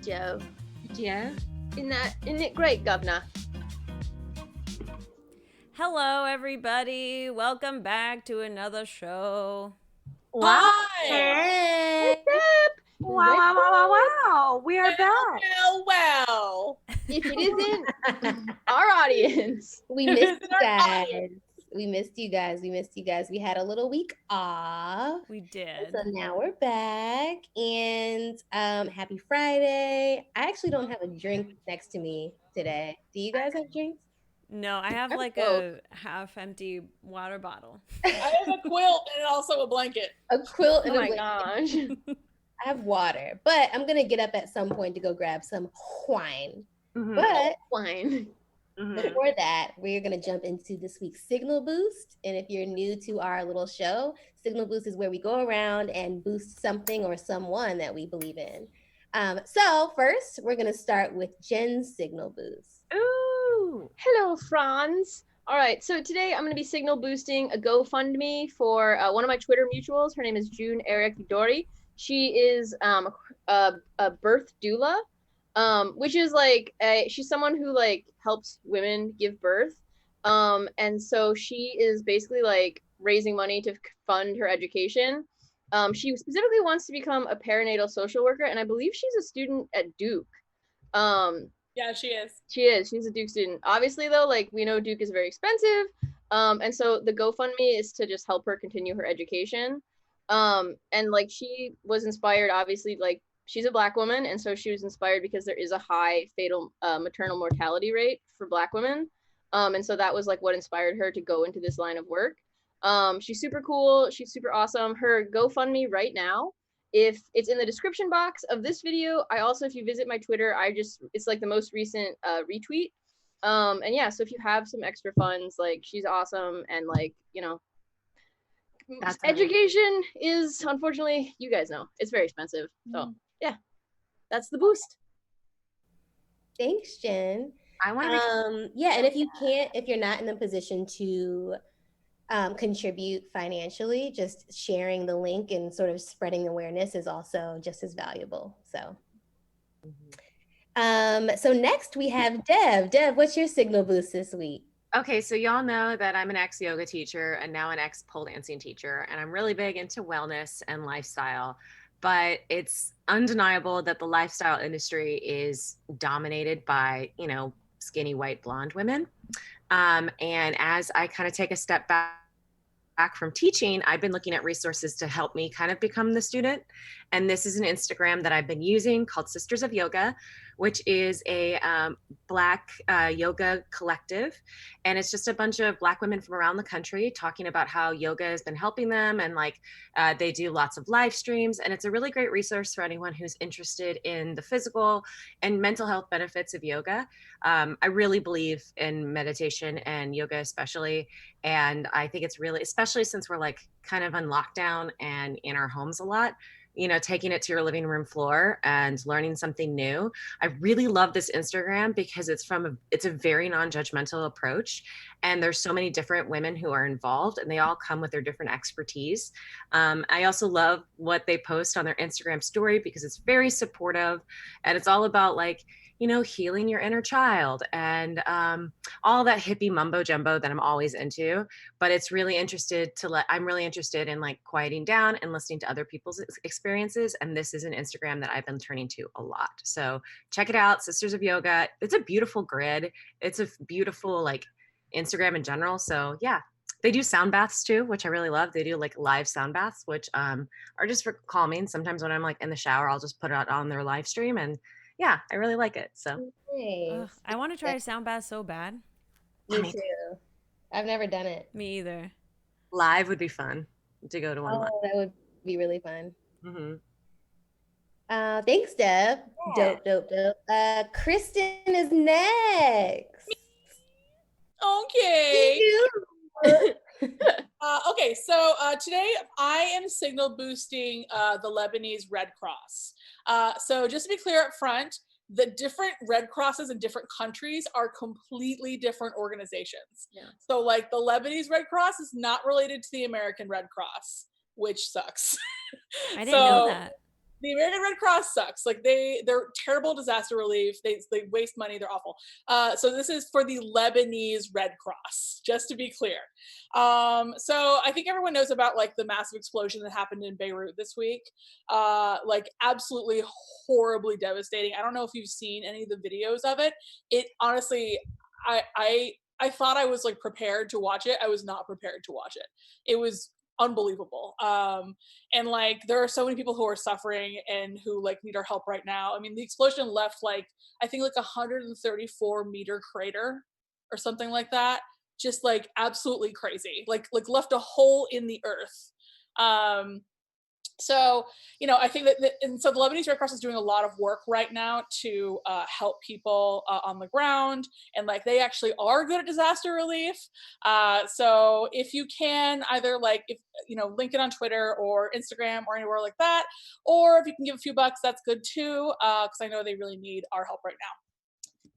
Joe. Yeah. Isn't it great, Governor? Hello, everybody. Welcome back to another show. Wow. Hi. What's up? Wow. We are back. Well. If it isn't our audience. We missed you Our guys. audience. We missed you guys. We had a little week off. We did. So now we're back. And happy Friday. I actually don't have a drink next to me today. Do you guys have drinks? No, I have like a half-empty water bottle. I have a quilt and also a blanket. A quilt and Oh a my blanket. gosh. I have water, but I'm gonna get up at some point to go grab some wine. Mm-hmm. But Wine. before that, we're gonna jump into this week's Signal Boost. And if you're new to our little show, Signal Boost is where we go around and boost something or someone that we believe in. So first, we're gonna start with Jen's Signal Boost. Ooh. Hello, Franz. All right, so today I'm going to be signal boosting a GoFundMe for one of my Twitter mutuals. Her name is June Eric Dori. She is a birth doula, which is like she's someone who like helps women give birth. And so she is basically like raising money to fund her education. She specifically wants to become a perinatal social worker, and I believe she's a student at Duke. Yeah, she is. She is. She's a Duke student. Obviously, though, like we know Duke is very expensive. And so the GoFundMe is to just help her continue her education. And like she was inspired, obviously, like she's a Black woman, and so she was inspired because there is a high fatal maternal mortality rate for Black women. And so that was like what inspired her to go into this line of work. She's super cool. She's super awesome. Her GoFundMe right now, if it's in the description box of this video, I also, if you visit my Twitter, it's like the most recent retweet. And yeah, so if you have some extra funds, like she's awesome. And like, you know, education is, unfortunately, you guys know, it's very expensive. So yeah, that's the boost. Thanks, Jen. I want to yeah, and if you're not in the position to contribute financially, just sharing the link and sort of spreading awareness is also just as valuable. So, so next we have Dev. Dev, what's your signal boost this week? Okay, so y'all know that I'm an ex-yoga teacher and now an ex-pole dancing teacher, and I'm really big into wellness and lifestyle. But it's undeniable that the lifestyle industry is dominated by, skinny white blonde women. And as I kind of take a step back from teaching, I've been looking at resources to help me kind of become the student. And this is an Instagram that I've been using called Sisters of Yoga, which is a Black yoga collective. And it's just a bunch of Black women from around the country talking about how yoga has been helping them. And like they do lots of live streams. And it's a really great resource for anyone who's interested in the physical and mental health benefits of yoga. I really believe in meditation and yoga especially. And I think it's really, especially since we're like kind of on lockdown and in our homes a lot, taking it to your living room floor and learning something new. I really love this Instagram because it's a very non-judgmental approach. And there's so many different women who are involved and they all come with their different expertise. I also love what they post on their Instagram story because it's very supportive and it's all about like, healing your inner child and all that hippie mumbo jumbo that I'm always into. But it's really I'm really interested in like quieting down and listening to other people's experiences. And this is an Instagram that I've been turning to a lot. So check it out, Sisters of Yoga. It's a beautiful grid. It's a beautiful like Instagram in general. So yeah. They do sound baths too, which I really love. They do like live sound baths, which are just for calming. Sometimes when I'm like in the shower, I'll just put it out on their live stream and yeah, I really like it. So Nice. I want to try a sound bath so bad. Me too. I've never done it. Me either. Live would be fun to go to one. Oh, that would be really fun. Mm-hmm. Thanks, Deb. Yeah. Dope. Kristen is next. Okay. Okay, so today I am signal boosting the Lebanese Red Cross. So just to be clear up front, the different Red Crosses in different countries are completely different organizations. Yeah. So like the Lebanese Red Cross is not related to the American Red Cross, which sucks. I didn't know that. the American Red Cross sucks. Like they're terrible disaster relief. They waste money. They're awful. So this is for the Lebanese Red Cross, just to be clear. So I think everyone knows about like the massive explosion that happened in Beirut this week. Like absolutely horribly devastating. I don't know if you've seen any of the videos of it. It honestly, I thought I was like prepared to watch it. I was not prepared to watch it. It was unbelievable. And like there are so many people who are suffering and who like need our help right now. I mean, the explosion left like I think like 134-meter crater or something like that. Just like absolutely crazy. Like left a hole in the earth. So, you know, I think and so the Lebanese Red Cross is doing a lot of work right now to help people on the ground, and like they actually are good at disaster relief. So if you can either like, if you know, link it on Twitter or Instagram or anywhere like that, or if you can give a few bucks, that's good too, because I know they really need our help right now.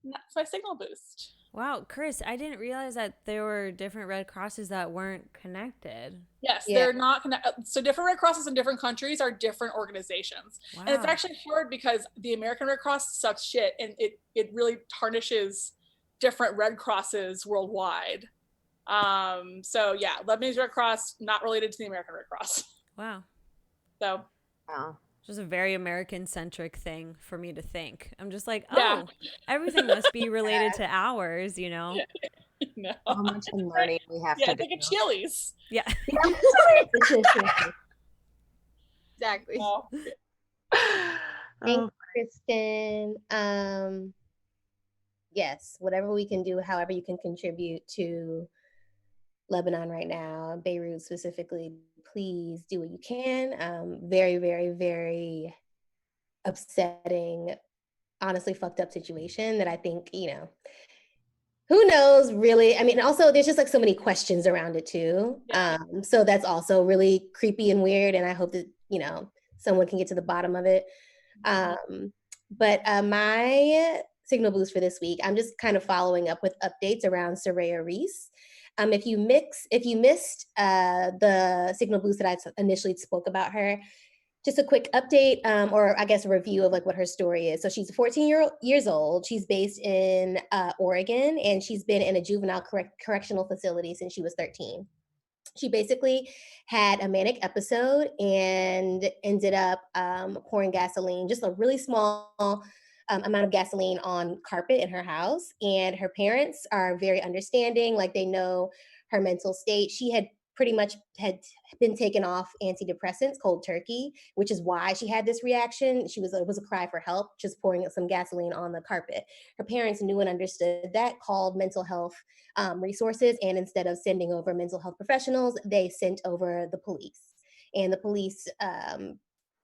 And that's my signal boost. Wow, Chris, I didn't realize that there were different Red Crosses that weren't connected. Yes, Yeah. they're not connected. So different Red Crosses in different countries are different organizations. Wow. And it's actually hard because the American Red Cross sucks shit and it really tarnishes different Red Crosses worldwide. So yeah, Lebanese Red Cross not related to the American Red Cross. Wow. So Wow. Just a very American-centric thing for me to think. I'm just like, yeah. oh, everything must be related to ours, you know? No. How much unlearning we have Yeah, to do. think of Chili's. Yeah. Exactly. Oh. Thanks, Kristen. Yes, whatever we can do, however you can contribute to Lebanon right now, Beirut specifically, please do what you can. Very, very, very upsetting, honestly fucked up situation that I think, you know, who knows really. I mean, also there's just like so many questions around it too. Yeah. So that's also really creepy and weird. And I hope that, you know, someone can get to the bottom of it. But my signal boost for this week, I'm just kind of following up with updates around Soraya Reese. If you missed the signal boost that I initially spoke about her, just a quick update, or I guess a review of like what her story is. So she's 14 years old. She's based in Oregon, and she's been in a juvenile correctional facility since she was 13. She basically had a manic episode and ended up pouring gasoline, just a really small amount of gasoline on carpet in her house. And her parents are very understanding, like they know her mental state. She had pretty much had been taken off antidepressants cold turkey, which is why she had this reaction. It was a cry for help, just pouring some gasoline on the carpet. Her parents knew and understood that, called mental health resources, and instead of sending over mental health professionals, they sent over the police. And the police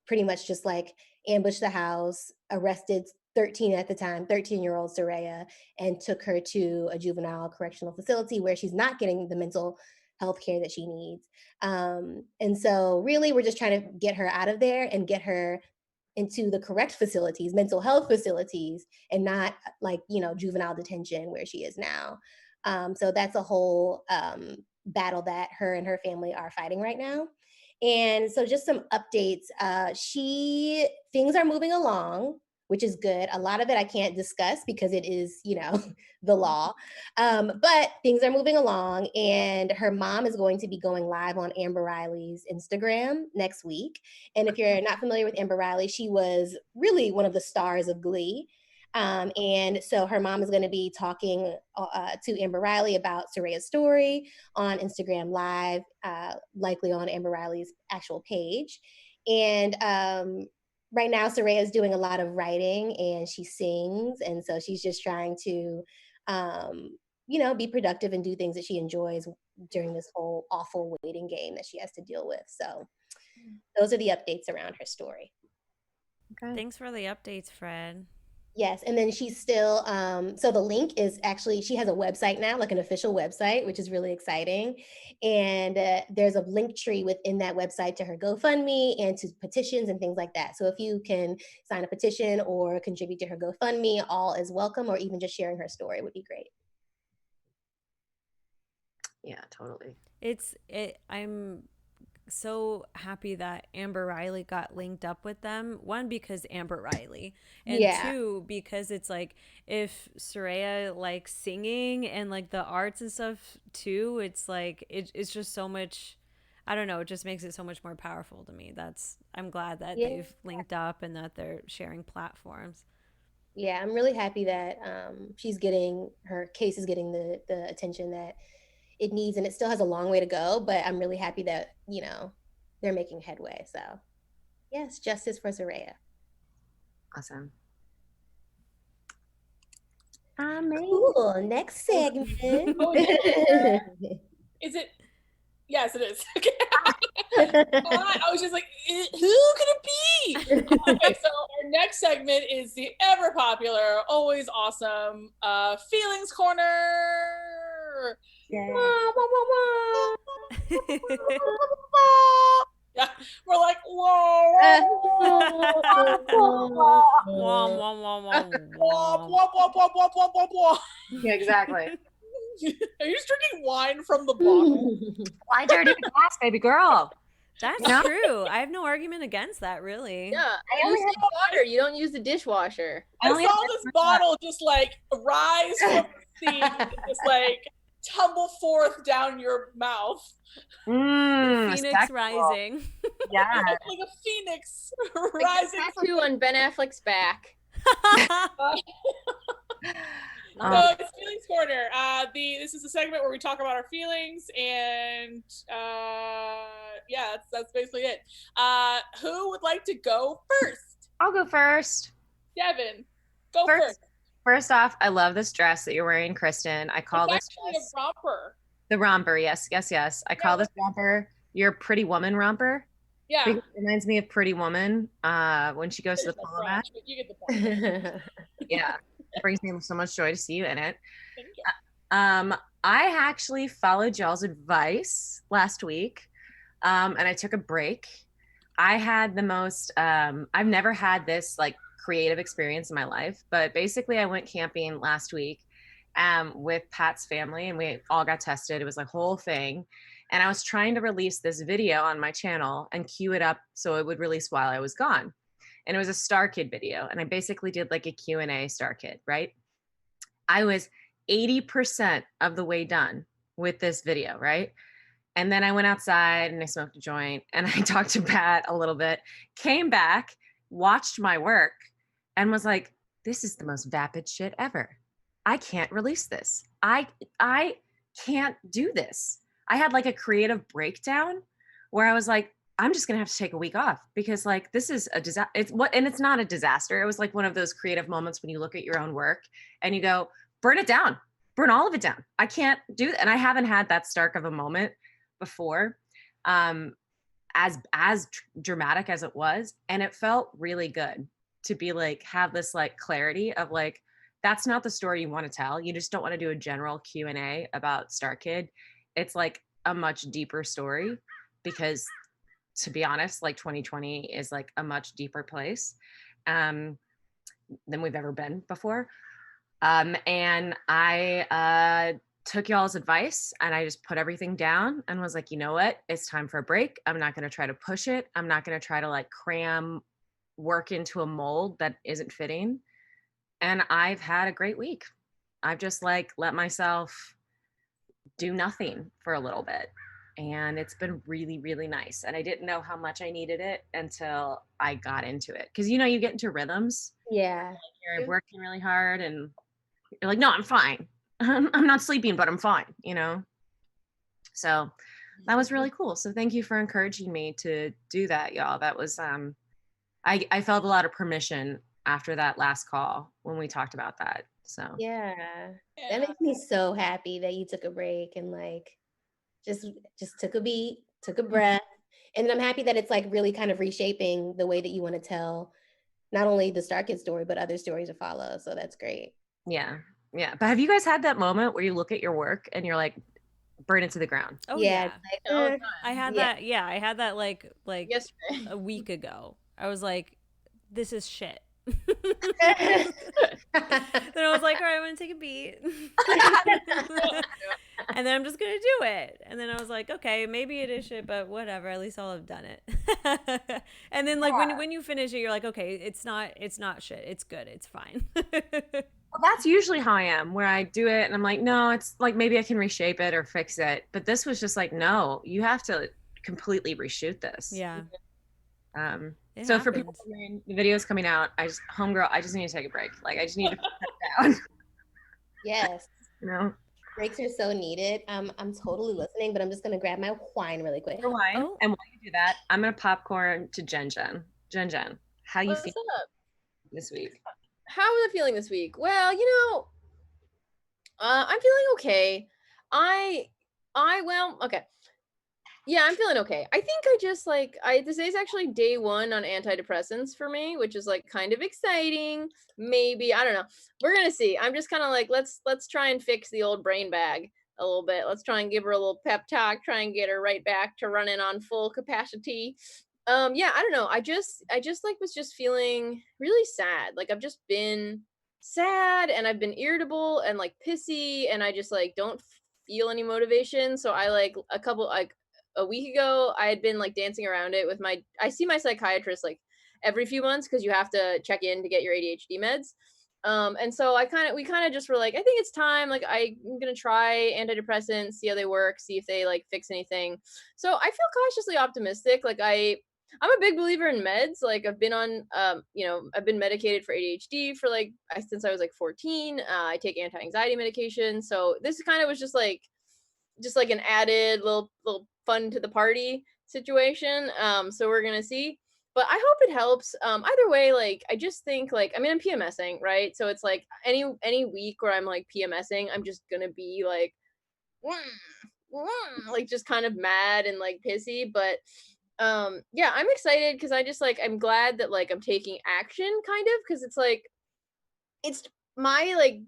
pretty much just like ambushed the house, arrested 13-year-old Soraya, and took her to a juvenile correctional facility where she's not getting the mental health care that she needs. And so really we're just trying to get her out of there and get her into the correct facilities, mental health facilities, and not like, you know, juvenile detention where she is now. So that's a whole battle that her and her family are fighting right now. And so just some updates. Things are moving along, which is good. A lot of it I can't discuss because it is, you know, the law. But things are moving along, and her mom is going to be going live on Amber Riley's Instagram next week. And if you're not familiar with Amber Riley, she was really one of the stars of Glee. And so her mom is going to be talking to Amber Riley about Soraya's story on Instagram Live, likely on Amber Riley's actual page. And right now, Soraya is doing a lot of writing and she sings. And so she's just trying to, you know, be productive and do things that she enjoys during this whole awful waiting game that she has to deal with. So those are the updates around her story. Okay. Thanks for the updates, Fred. Yes, and then she's still, so the link is actually, she has a website now, like an official website, which is really exciting. And there's a link tree within that website to her GoFundMe and to petitions and things like that. So if you can sign a petition or contribute to her GoFundMe, all is welcome, or even just sharing her story would be great. Yeah, totally. I'm so happy that Amber Riley got linked up with them. One, because Amber Riley, and Yeah. two, because it's like, if Soraya likes singing and like the arts and stuff too, it's like it's just so much. I don't know. It just makes it so much more powerful to me. I'm glad that Yeah. they've linked up and that they're sharing platforms. Yeah, I'm really happy that her case is getting the attention that it needs, and it still has a long way to go, but I'm really happy that, they're making headway. So yes, justice for Soraya. Awesome. Amazing. Cool. Next segment. Oh, is it? Yes, it is. Okay. I was just like, who could it be? Okay, so our next segment is the ever popular, always awesome, Feelings Corner. Yeah, we're like, whoa. Wom, wom, wom, wom, Womp, wom. womp, womp, womp, womp, womp, womp. Yeah, exactly. Are you just drinking wine from the bottle? Why dirty the glass, baby girl? That's No. true. I have no argument against that, really. Yeah, I only you save water. You don't use the dishwasher. I only saw have this bottle just like rise from the sea, just like tumble forth down your mouth. Phoenix Sexual. rising. Yeah. Like a phoenix Like rising a from tattoo on Ben Affleck's back. So it's Feelings Corner. This is a segment where we talk about our feelings, and yeah, that's basically it. Who would like to go first? I'll go first. Devin, go First- first. First off, I love this dress that you're wearing, Kristen. I call It's this actually dress a romper. the romper. Yes. I call this romper your Pretty Woman romper. Yeah. Because it reminds me of Pretty Woman when she goes to the polo match. But you get the point. Yeah. It brings me so much joy to see you in it. Thank you. I actually followed y'all's advice last week, and I took a break. I had the most, I've never had this like creative experience in my life, but basically I went camping last week with Pat's family, and we all got tested. It was a whole thing. And I was trying to release this video on my channel and queue it up so it would release while I was gone. And it was a Star Kid video. And I basically did like a Q&A Star Kid, right? I was 80% of the way done with this video, right? And then I went outside and I smoked a joint and I talked to Pat a little bit, came back, watched my work, and was like, this is the most vapid shit ever. I can't release this. I can't do this. I had like a creative breakdown where I was like, I'm just gonna have to take a week off because like this is a disaster. It's not a disaster. It was like one of those creative moments when you look at your own work and you go, burn it down, burn all of it down. I can't do that. And I haven't had that stark of a moment before, as dramatic as it was. And it felt really good to be like, have this like clarity of like, that's not the story you want to tell. You just don't want to do a general Q&A about Star Kid. It's like a much deeper story because, to be honest, like 2020 is like a much deeper place than we've ever been before. And I took y'all's advice and I just put everything down and was like, you know what? It's time for a break. I'm not going to try to push it. I'm not going to try to like cram work into a mold that isn't fitting. And I've had a great week. I've just like let myself do nothing for a little bit. And it's been really, really nice. And I didn't know how much I needed it until I got into it. Cause you know, you get into rhythms. Yeah. Like you're working really hard and you're like, no, I'm fine. I'm not sleeping, but I'm fine, you know? So that was really cool. So thank you for encouraging me to do that, y'all. That was, I felt a lot of permission after that last call when we talked about that. So Yeah. That makes me so happy that you took a break and like just took a beat, took a breath. And then I'm happy that it's like really kind of reshaping the way that you want to tell not only the Star Kid story, but other stories to follow. So that's great. yeah. Yeah. But have you guys had that moment where you look at your work and you're like, burn it to the ground? Oh yeah. yeah. Like, I had yeah. that. Yeah, I had that like Yesterday. a week ago. I was like, this is shit. Then I was like, all right, I'm gonna take a beat. And then I'm just gonna do it. And then I was like, okay, maybe it is shit, but whatever. At least I'll have done it. And then like when you finish it, you're like, okay, it's not shit. It's good. It's fine. Well, that's usually how I am, where I do it and I'm like, no, it's like maybe I can reshape it or fix it. But this was just like, no, you have to completely reshoot this. Yeah. So for people wondering, the video's coming out, I just need to take a break. Like I just need to put that down. Yes. You know? Breaks are so needed. I'm totally listening, but I'm just gonna grab my wine really quick. For wine. Oh. And while you do that, I'm gonna popcorn to Jen. Jen, how you feel this week? How was I feeling this week? Well, I'm feeling okay. Okay. Yeah, I'm feeling okay. I think I just today's actually day 1 on antidepressants for me, which is like kind of exciting. Maybe, I don't know. We're gonna see. I'm just kind of like, let's try and fix the old brain bag a little bit. Let's try and give her a little pep talk, try and get her right back to running on full capacity. Yeah, I don't know. I just like was just feeling really sad. Like I've just been sad and I've been irritable and like pissy and I just like don't feel any motivation. So I like a week ago I had been like dancing around it with I see my psychiatrist like every few months because you have to check in to get your ADHD meds. And so we kind of just were like, I think it's time. Like I'm gonna try antidepressants, see how they work, see if they like fix anything. So I feel cautiously optimistic. Like I'm a big believer in meds. Like I've been on, I've been medicated for ADHD for since I was like 14. I take anti-anxiety medication. So this kind of was just like an added little fun to the party situation. So we're gonna see. But I hope it helps. Either way, like I just think I'm PMSing, right? So it's like any week where I'm like PMSing, I'm just gonna be like, like just kind of mad and like pissy. But yeah, I'm excited because I just like I'm glad that like I'm taking action kind of because it's my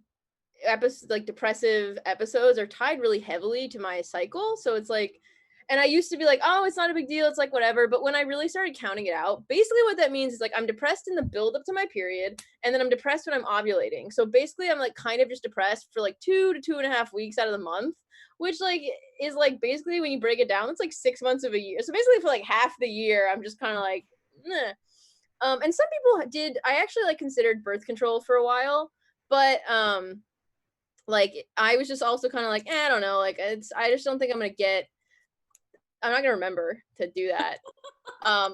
depressive episodes are tied really heavily to my cycle. So it's like, and I used to be like, oh, it's not a big deal. It's like, whatever. But when I really started counting it out, basically what that means is like, I'm depressed in the build up to my period. And then I'm depressed when I'm ovulating. So basically I'm like kind of just depressed for like 2 to 2.5 weeks out of the month, which like is like, basically when you break it down, it's like 6 months of a year. So basically for like half the year, I'm just kind of like, meh. And some people I actually like considered birth control for a while, but, like I was just also kind of like, I don't know, like I just don't think I'm not gonna remember to do that.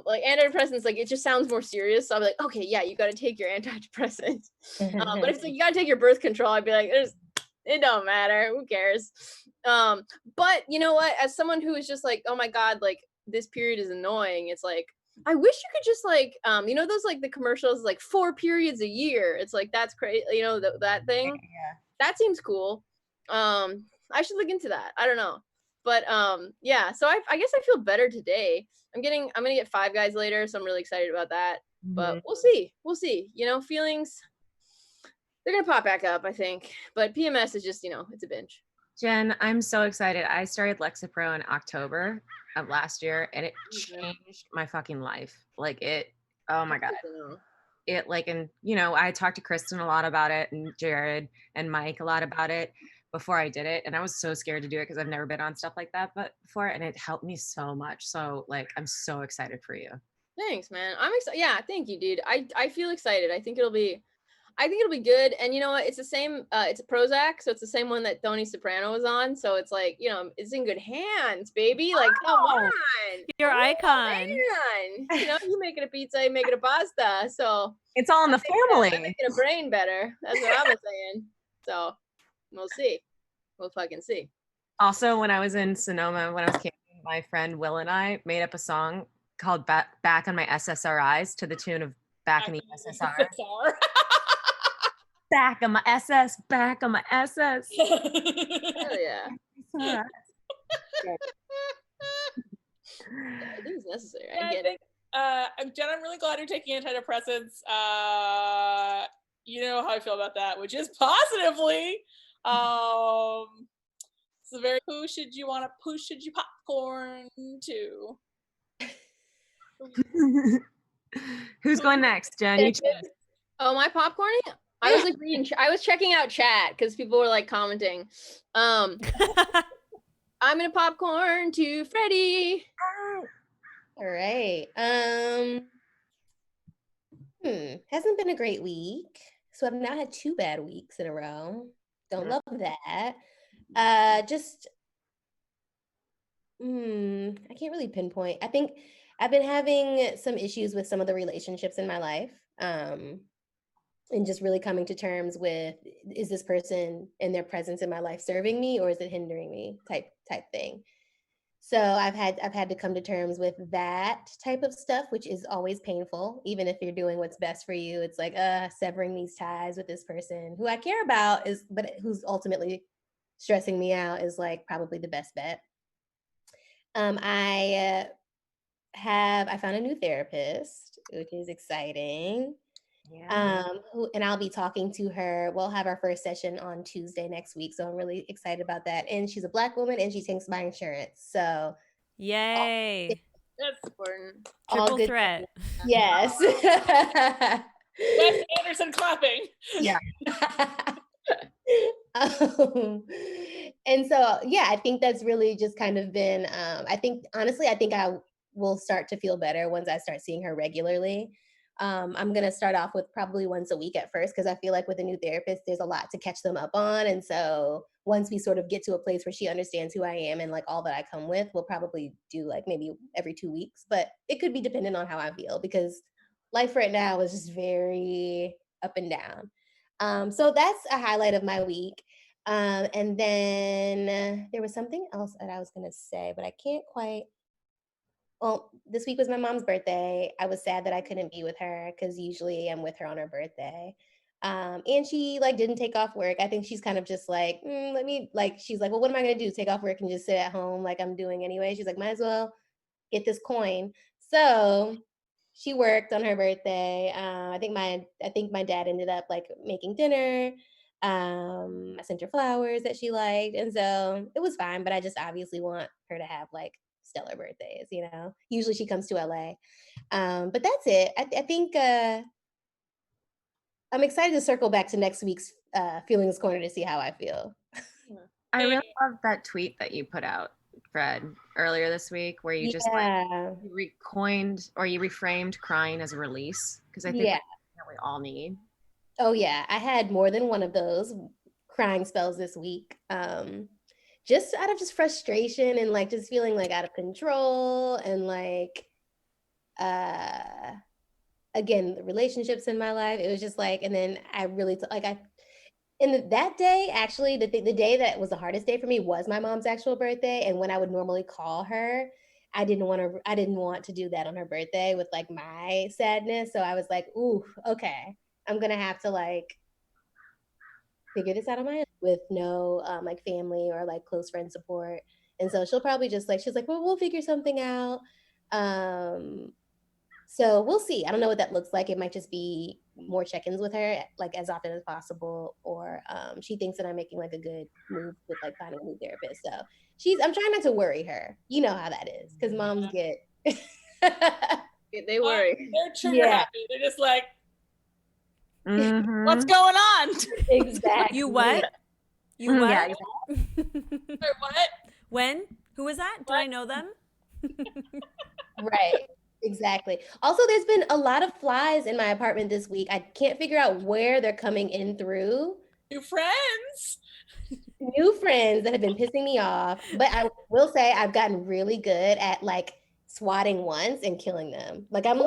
Like antidepressants, like it just sounds more serious. So I'll be like, okay, yeah, you gotta take your antidepressant. But if it's like you gotta take your birth control, I'd be like, it don't matter, who cares? But you know what? As someone who is just like, oh my god, like this period is annoying, it's like I wish you could just like, those like the commercials like 4 periods a year. It's like that's crazy, that thing. Yeah. That seems cool. I should look into that. I don't know. But yeah, so I guess I feel better today. I'm gonna get Five Guys later, so I'm really excited about that. Mm-hmm. But we'll see. Feelings, they're gonna pop back up, I think. But PMS is just, it's a binge. Jen, I'm so excited. I started Lexapro in October of last year and it changed my fucking life. Like oh my God. It like, and I talked to Kristen a lot about it and Jared and Mike a lot about it before I did it. And I was so scared to do it because I've never been on stuff like that before. And it helped me so much. So like, I'm so excited for you. Thanks, man. I'm excited. Yeah, thank you, dude. I feel excited. I think it'll be good. And you know what? It's the same, it's a Prozac. So it's the same one that Tony Soprano was on. So it's like, it's in good hands, baby. Like, come on. Your icon. Man. You making a pizza, you making a pasta. So it's all in the family. I'm making a brain better. That's what I was saying. So we'll see. We'll fucking see. Also, when I was in Sonoma, when I was camping, my friend Will and I made up a song called Back on My SSRIs to the tune of Back in the SSR. Back on my SS, back on my SS. Hell yeah. Yeah, I think it's necessary. I get it. Jen, I'm really glad you're taking antidepressants. You know how I feel about that, which is positively. So who should you popcorn to? Who's going next, Jen? You choose. Oh, my popcorning? I was like reading, I was checking out chat because people were like commenting. I'm gonna popcorn to Freddie. All right. Hasn't been a great week. So I've now had 2 bad weeks in a row. Don't love that. I can't really pinpoint. I think I've been having some issues with some of the relationships in my life. And just really coming to terms with, is this person and their presence in my life serving me or is it hindering me type thing. So I've had to come to terms with that type of stuff, which is always painful. Even if you're doing what's best for you, it's like severing these ties with this person who I care about but who's ultimately stressing me out is like probably the best bet. I found a new therapist, which is exciting. Yeah. And I'll be talking to her. We'll have our first session on Tuesday next week. So I'm really excited about that. And she's a Black woman and she takes my insurance. So Yay. That's important. all Triple good threat. things. Yes. Wes Anderson clapping. Yeah. And so, yeah, I think that's really just kind of been, I think I will start to feel better once I start seeing her regularly. I'm going to start off with probably once a week at first, because I feel like with a new therapist, there's a lot to catch them up on. And so once we sort of get to a place where she understands who I am and like all that I come with, we'll probably do like maybe every 2 weeks, but it could be dependent on how I feel because life right now is just very up and down. So that's a highlight of my week. And then there was something else that I was going to say, but I can't quite. Well, this week was my mom's birthday. I was sad that I couldn't be with her because usually I'm with her on her birthday. And she like didn't take off work. I think she's kind of just like, she's like, well, what am I going to do? Take off work and just sit at home like I'm doing anyway. She's like, might as well get this coin. So she worked on her birthday. I think my dad ended up like making dinner. I sent her flowers that she liked, and so it was fine. But I just obviously want her to have like stellar birthdays. Usually she comes to LA, but that's it. I think I'm excited to circle back to next week's Feelings Corner to see how I feel. I really love that tweet that you put out, Fred, earlier this week, where you just like you reframed crying as a release, because I think that's what we all need. Oh yeah, I had more than one of those crying spells this week. Just out of just frustration and like just feeling like out of control and like again, the relationships in my life. It was just like, and then I really that day, actually, the day that was the hardest day for me was my mom's actual birthday. And when I would normally call her, I didn't want to do that on her birthday with like my sadness. So I was like, ooh, okay, I'm gonna have to like figure this out on my own with no like family or like close friend support. And so she'll probably just like, she's like, well, we'll figure something out. So we'll see. I don't know what that looks like. It might just be more check-ins with her, like as often as possible, or she thinks that I'm making like a good move with like finding a new therapist. So I'm trying not to worry her. You know how that is, because moms get They worry. They're trigger happy. They're just like, Mhm. what's going on? Exactly. You what? You what? Yeah, Wait, what? When? Who was that? Do I know them? Right. Exactly. Also, there's been a lot of flies in my apartment this week. I can't figure out where they're coming in through. New friends. New friends that have been pissing me off. But I will say I've gotten really good at like swatting once and killing them. Like I've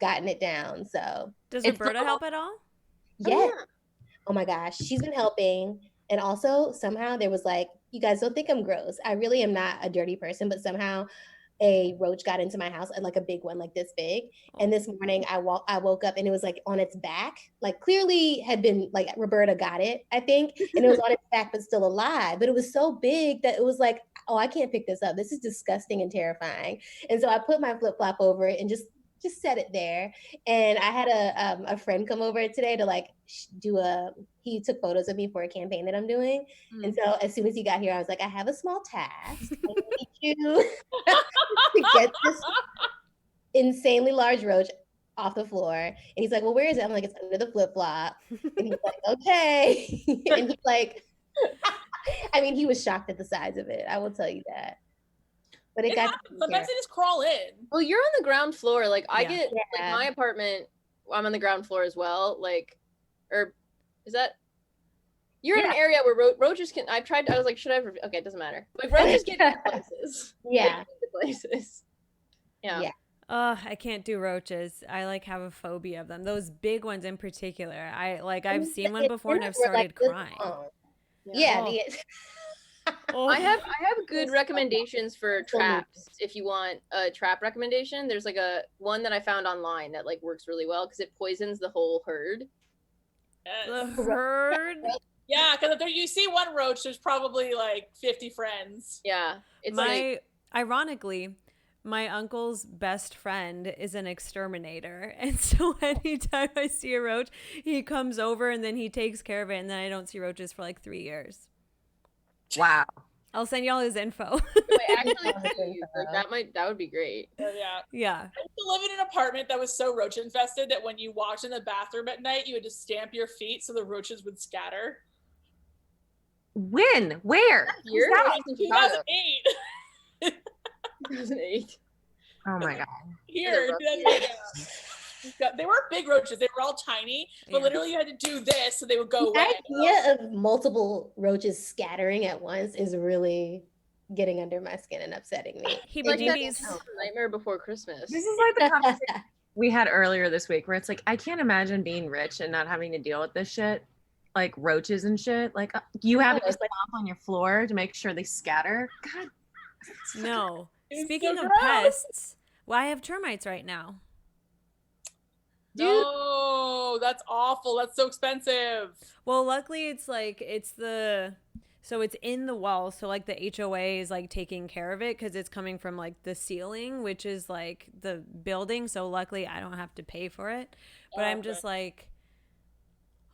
gotten it down. So Does Roberta help at all? yeah. Oh my gosh, she's been helping. And also somehow there was like, you guys don't think I'm gross. I really am not a dirty person, but somehow a roach got into my house, and like a big one, like this big. And this morning I woke up and it was like on its back, like clearly had been like Roberta got it, I think. And it was on its back, but still alive. But it was so big that it was like, oh, I can't pick this up. This is disgusting and terrifying. And so I put my flip flop over it and just set it there. And I had a friend come over today to like he took photos of me for a campaign that I'm doing. And so as soon as he got here, I was like, I have a small task. I need you to get this insanely large roach off the floor. And he's like, well, where is it? I'm like, it's under the flip-flop. And he's like, okay. And he's like, I mean, he was shocked at the size of it. I will tell you that. But it got happens. Sometimes they just crawl in. Well, you're on the ground floor. Like I Yeah. get like my apartment, I'm on the ground floor as well. Like, or is that you're in an area where roaches can? I was like, should I? Okay, it doesn't matter. Like roaches get into places. Yeah. Into places. Yeah. Yeah. I can't do roaches. I like have a phobia of them. Those big ones in particular. I've seen one before and I've started crying. Yeah. Oh. I have good recommendations for traps if you want a trap recommendation. There's like a one that I found online that like works really well because it poisons the whole herd. The herd. Yeah, because if you see one roach, there's probably like 50 friends. Yeah, it's ironically, my uncle's best friend is an exterminator, and so anytime I see a roach, he comes over and then he takes care of it, and then I don't see roaches for like 3 years. Wow. I'll send y'all his info. Wait, actually, like, that would be great. Yeah. Yeah. I used to live in an apartment that was so roach infested that when you walked in the bathroom at night, you had to stamp your feet so the roaches would scatter. When? Where? Year? 2008. 2008. Oh my God. Here, 2008. They weren't big roaches. They were all tiny, but literally you had to do this so they would go away. The idea of multiple roaches scattering at once is really getting under my skin and upsetting me. Heebie-jeebies. Nightmare Before Christmas. This is like the conversation we had earlier this week where it's like, I can't imagine being rich and not having to deal with this shit. Like roaches and shit. Like you have to stomp on your floor to make sure they scatter. God. No. It's Speaking so of gross. pests, I have termites right now. No, that's awful. That's so expensive. Well, luckily it's in the wall. So like the HOA is like taking care of it because it's coming from like the ceiling, which is like the building. So luckily I don't have to pay for it. But I'm just like,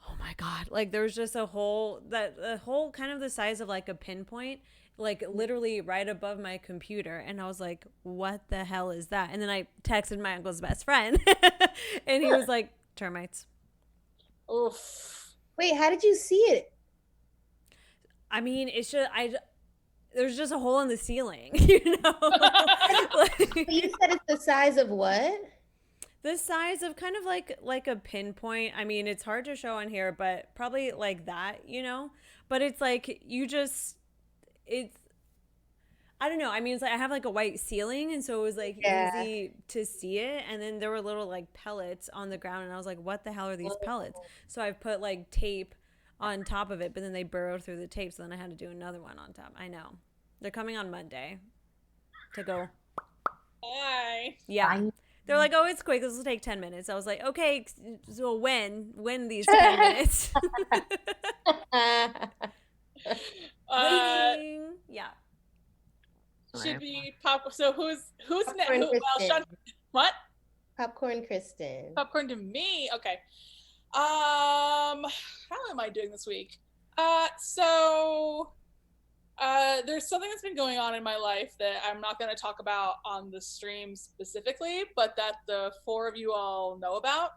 oh my God. Like there's just a hole kind of the size of like a pinpoint, like literally right above my computer. And I was like, what the hell is that? And then I texted my uncle's best friend and he was like, termites. Oof. Wait, how did you see it? I mean, there's just a hole in the ceiling, you know? You said it's the size of what? The size of kind of like a pinpoint. I mean, it's hard to show on here, but probably like that, you know? But it's like I don't know. I mean, it's like I have like a white ceiling, and so it was like easy to see it. And then there were little like pellets on the ground, and I was like, what the hell are these pellets? So I've put like tape on top of it, but then they burrowed through the tape, so then I had to do another one on top. I know. They're coming on Monday to go. Bye. Yeah. They're like, oh, it's quick. This will take 10 minutes. I was like, okay, so when these 10 minutes? Waiting. Yeah. Should be pop. So who's next? What? Popcorn Kristen. Popcorn to me. Okay. How am I doing this week? So there's something that's been going on in my life that I'm not going to talk about on the stream specifically, but that the four of you all know about.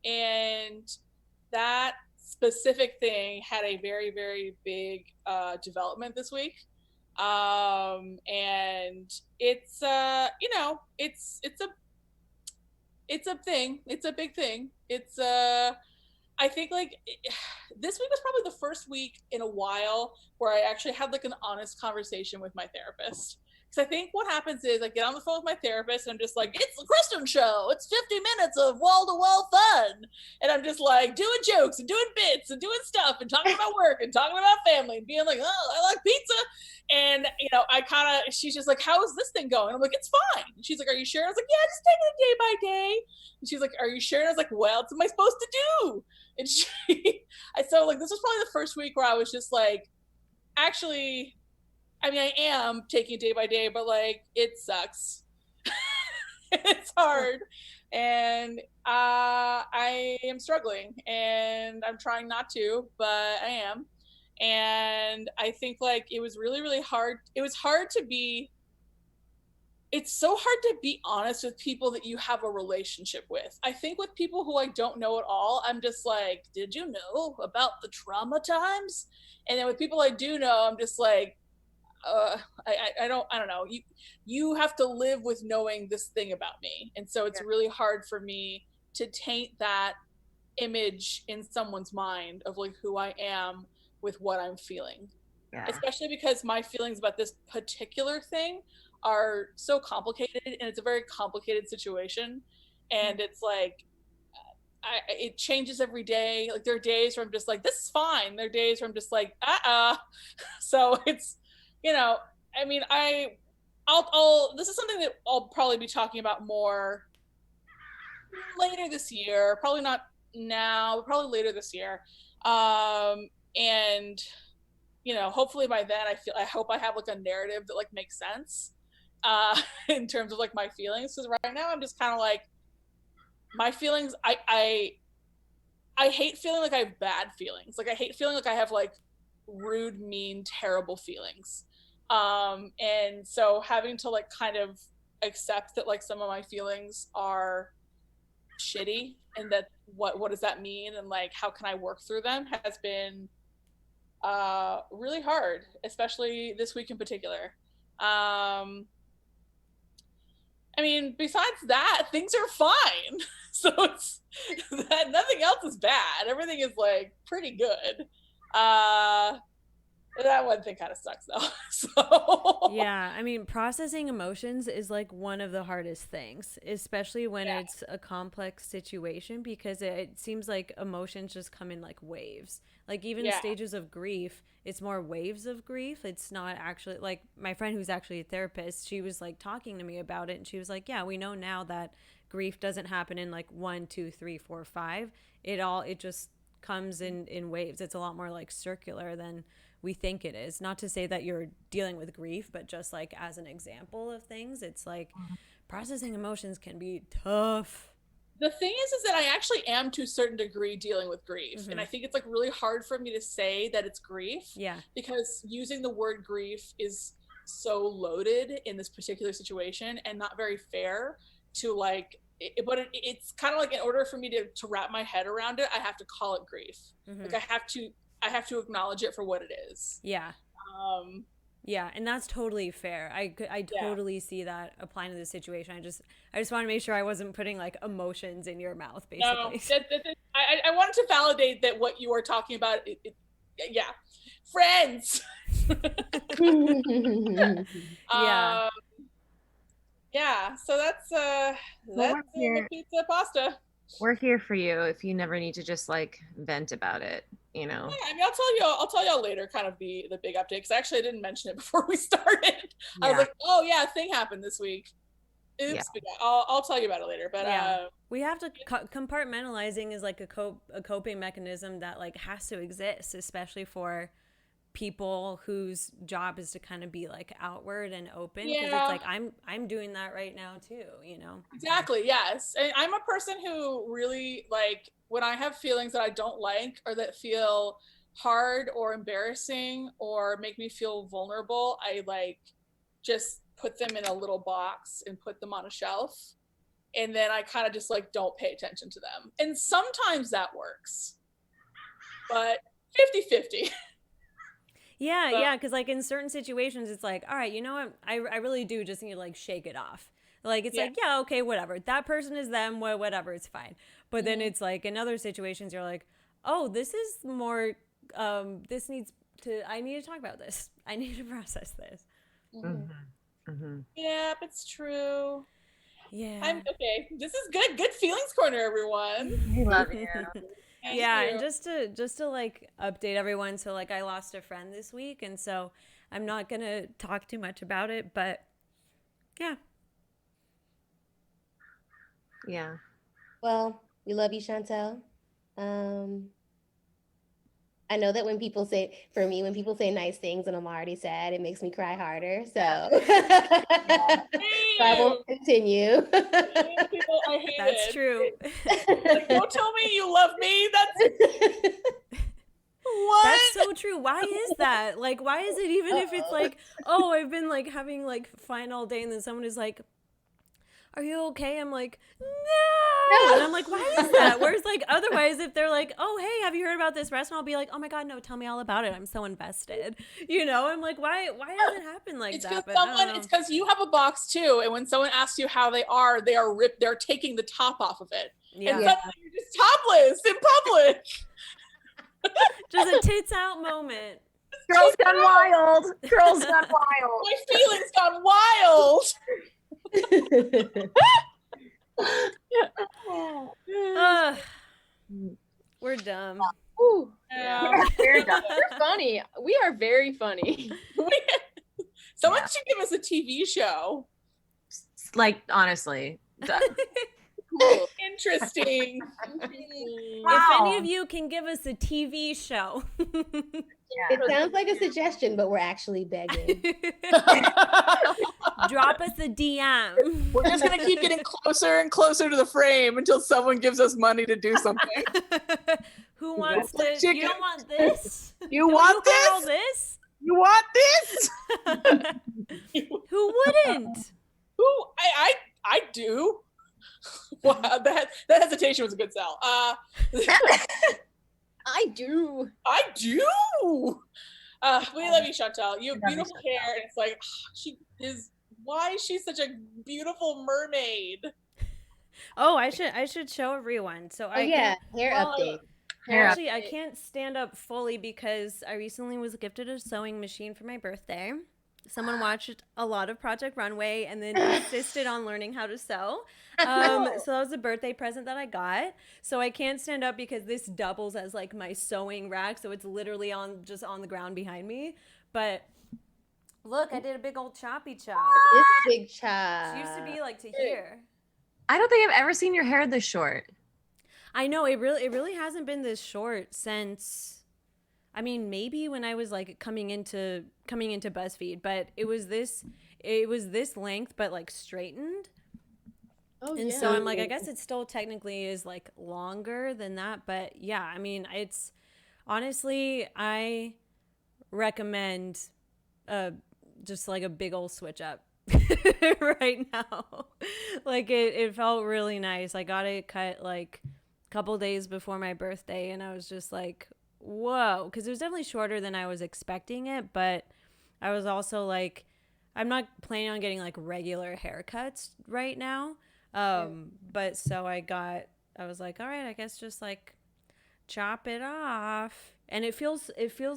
And that specific thing had a very, very big development this week. And it's it's a thing. It's a big thing. It's I think like this week was probably the first week in a while where I actually had like an honest conversation with my therapist. Because I think what happens is I get on the phone with my therapist and I'm just like, it's the Kristen show. It's 50 minutes of wall-to-wall fun. And I'm just like doing jokes and doing bits and doing stuff and talking about work and talking about family and being like, oh, I like pizza. And, you know, she's just like, how is this thing going? I'm like, it's fine. And she's like, are you sure? I was like, yeah, just taking it day by day. And she's like, are you sure? And I was like, well, what am I supposed to do? And so like, this was probably the first week where I was just like, actually, I mean, I am taking it day by day, but like, it sucks. It's hard. And I am struggling and I'm trying not to, but I am. And I think like it was really, really hard. It was hard to be it's so hard to be honest with people that you have a relationship with. I think with people who I don't know at all, I'm just like, did you know about the trauma times? And then with people I do know, I'm just like, I don't know. You have to live with knowing this thing about me. And so it's really hard for me to taint that image in someone's mind of like who I am with what I'm feeling. Yeah. Especially because my feelings about this particular thing are so complicated, and it's a very complicated situation, and it's like it changes every day. Like there are days where I'm just like, this is fine. There are days where I'm just like, so it's, I mean, I'll this is something that I'll probably be talking about more later this year, probably not now, but probably later this year. And hopefully by then I hope I have like a narrative that like makes sense in terms of like my feelings, because right now I'm just kind of like, my feelings, I hate feeling like I have bad feelings. Like I hate feeling like I have like rude, mean, terrible feelings. And so having to like kind of accept that like some of my feelings are shitty, and that what does that mean, and like how can I work through them, has been really hard, especially this week in particular. I mean, besides that, things are fine. So it's that nothing else is bad. Everything is like pretty good. That one thing kind of sucks though. So Yeah, I mean, processing emotions is like one of the hardest things, especially when it's a complex situation, because it seems like emotions just come in like waves. Like even stages of grief, it's more waves of grief. It's not actually like my friend who's actually a therapist, she was like talking to me about it, and she was like, yeah, we know now that grief doesn't happen in like 1, 2, 3, 4, 5. It just comes in waves. It's a lot more like circular than we think it is. Not to say that you're dealing with grief, but just like as an example of things, it's like processing emotions can be tough. The thing is that I actually am to a certain degree dealing with grief. And I think it's like really hard for me to say that it's grief. Yeah. Because using the word grief is so loaded in this particular situation and not very fair to like, it's kind of like, in order for me to wrap my head around it, I have to call it grief. Like I have to acknowledge it for what it is. Yeah. Yeah, and that's totally fair. I totally see that applying to this situation. I just want to make sure I wasn't putting like emotions in your mouth, basically. No, I wanted to validate that what you are talking about. Yeah, friends. Yeah. Yeah. So that's the pizza pasta. We're here for you if you never need to just like vent about it, Yeah, I mean, I'll tell y'all later, kind of the big update, because actually I didn't mention it before we started. I was like, oh yeah, a thing happened this week. Oops, but I'll tell you about it later. But we have to compartmentalizing is like a coping mechanism that like has to exist, especially for people whose job is to kind of be like outward and open, because it's like I'm doing that right now too, Exactly. Yes. And I'm a person who really, like, when I have feelings that I don't like or that feel hard or embarrassing or make me feel vulnerable, I like just put them in a little box and put them on a shelf, and then I kind of just like don't pay attention to them. And sometimes that works, but 50-50. Yeah, because like in certain situations, it's like, all right, you know what? I really do just need to like shake it off. Like, it's like, yeah, okay, whatever. That person is them, whatever, it's fine. But then it's like in other situations, you're like, oh, this is more, I need to talk about this. I need to process this. Yeah, it's true. Yeah. I'm okay. This is good. Good feelings corner, everyone. We love you. Yeah, and just to like update everyone, so like I lost a friend this week, and so I'm not gonna talk too much about it, but yeah. Well, we love you, Chantel. I know that when people say nice things and I'm already sad, it makes me cry harder. So, so I won't continue. People, I hate That's it. true. Like, don't tell me you love me. That's What? That's so true. Why is that? Like, why is it even if it's like, oh, I've been like having like fine all day, and then someone is like, are you okay? I'm like, no. And I'm like, why is that? Whereas like otherwise, if they're like, oh, hey, have you heard about this restaurant? I'll be like, oh my God, no, tell me all about it. I'm so invested. You know, I'm like, why does it happen like It's that? because it's because you have a box too, and when someone asks you how they are ripped. They're taking the top off of it, Yeah. and suddenly you're just topless in public. Just a tits out moment. Girls gone wild. Girls gone wild. My feelings gone wild. Ugh. We're dumb. Ooh, Yeah. we're funny. We are very funny. Someone should give us a TV show. Like, honestly. Cool. Interesting. If any of you can give us a TV show. It sounds like a suggestion, but we're actually begging. Drop us a DM. We're just gonna keep getting closer and closer to the frame until someone gives us money to do something. Who wants That's this? chicken. You don't want this? You Don't want you want all this? this? You want this? Who wouldn't? Who? I do. Wow, that hesitation was a good sell. I do. I do. We love you, Chantal. You have beautiful hair, and it's like why is she such a beautiful mermaid? Oh, I should show everyone. So Hair update. Actually, I can't stand up fully because I recently was gifted a sewing machine for my birthday. Someone watched a lot of Project Runway and then insisted on learning how to sew. So that was a birthday present that I got. So I can't stand up because this doubles as like my sewing rack. So it's literally just on the ground behind me. But look, I did a big old choppy chop. This big chop. It used to be like to here. I don't think I've ever seen your hair this short. I know it really hasn't been this short since, I mean, maybe when I was like coming into BuzzFeed, but it was this length but like straightened. Oh, And yeah. so I'm like, I guess it still technically is like longer than that, but yeah, I mean, it's honestly, I recommend just like a big old switch up right now. Like it felt really nice. I got it cut like a couple days before my birthday, and I was just like, whoa, because it was definitely shorter than I was expecting it, but I was also like, I'm not planning on getting like regular haircuts right now. But so I was like, all right, I guess just like chop it off. And it feels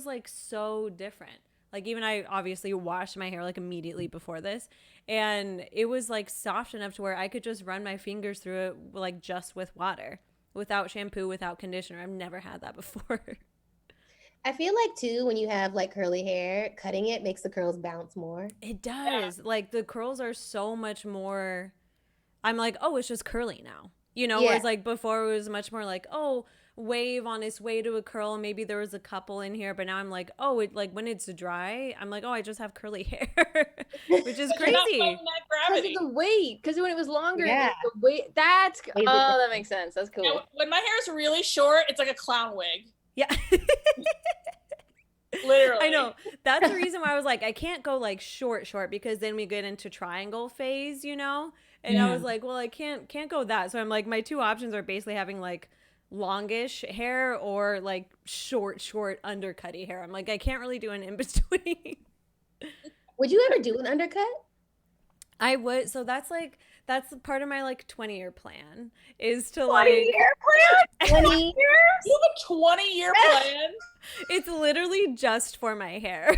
like so different. Like even I obviously washed my hair like immediately before this, and it was like soft enough to where I could just run my fingers through it like just with water, without shampoo, without conditioner. I've never had that before. I feel like too, when you have like curly hair, cutting it makes the curls bounce more. It does. Yeah. Like the curls are so much more, I'm like, oh, it's just curly now. You know, whereas like before it was much more like, oh, wave on its way to a curl, and maybe there was a couple in here, but now I'm like, oh, it like when it's dry, I'm like, oh, I just have curly hair, which is crazy. Because of the weight. Because when it was longer, the weight. That makes sense. That's cool. Now, when my hair is really short, it's like a clown wig. Yeah. Literally. I know. That's the reason why I was like, I can't go like short because then we get into triangle phase, you know? And I was like, well, I can't go that. So I'm like, my two options are basically having like longish hair or like short undercutty hair. I'm like, I can't really do an in between. Would you ever do an undercut? I would. So that's part of my like 20-year plan is to 20-year plan? 20 years? You have a 20-year plan? It's literally just for my hair.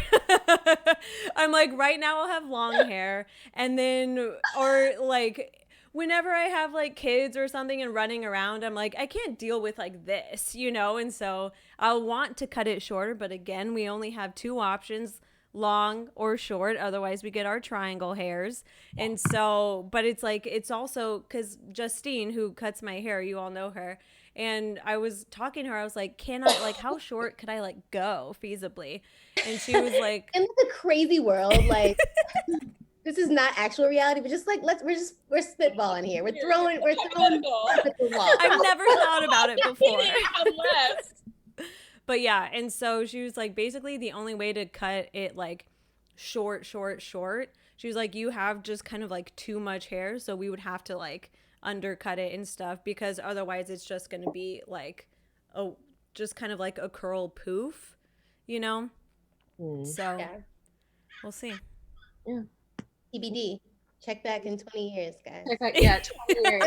I'm like, right now I'll have long hair, and then, or like whenever I have like kids or something and running around, I'm like, I can't deal with like this, you know? And so I'll want to cut it shorter, but again, we only have two options, long or short, otherwise we get our triangle hairs. And so, but it's like, it's also because Justine, who cuts my hair, you all know her, and I was talking to her, I was like, can I, like, how short could I like go feasibly? And she was like, in the crazy world, like this is not actual reality, but just like we're spitballing here. We're throwing at the wall. I've never thought about it before. Unless But yeah, and so she was like, basically the only way to cut it like short, she was like, you have just kind of like too much hair, so we would have to like undercut it and stuff, because otherwise it's just going to be like a just kind of like a curl poof, you know? So Yeah. we'll see. Yeah. TBD. Check back in 20 years, guys. Yeah, 20 years.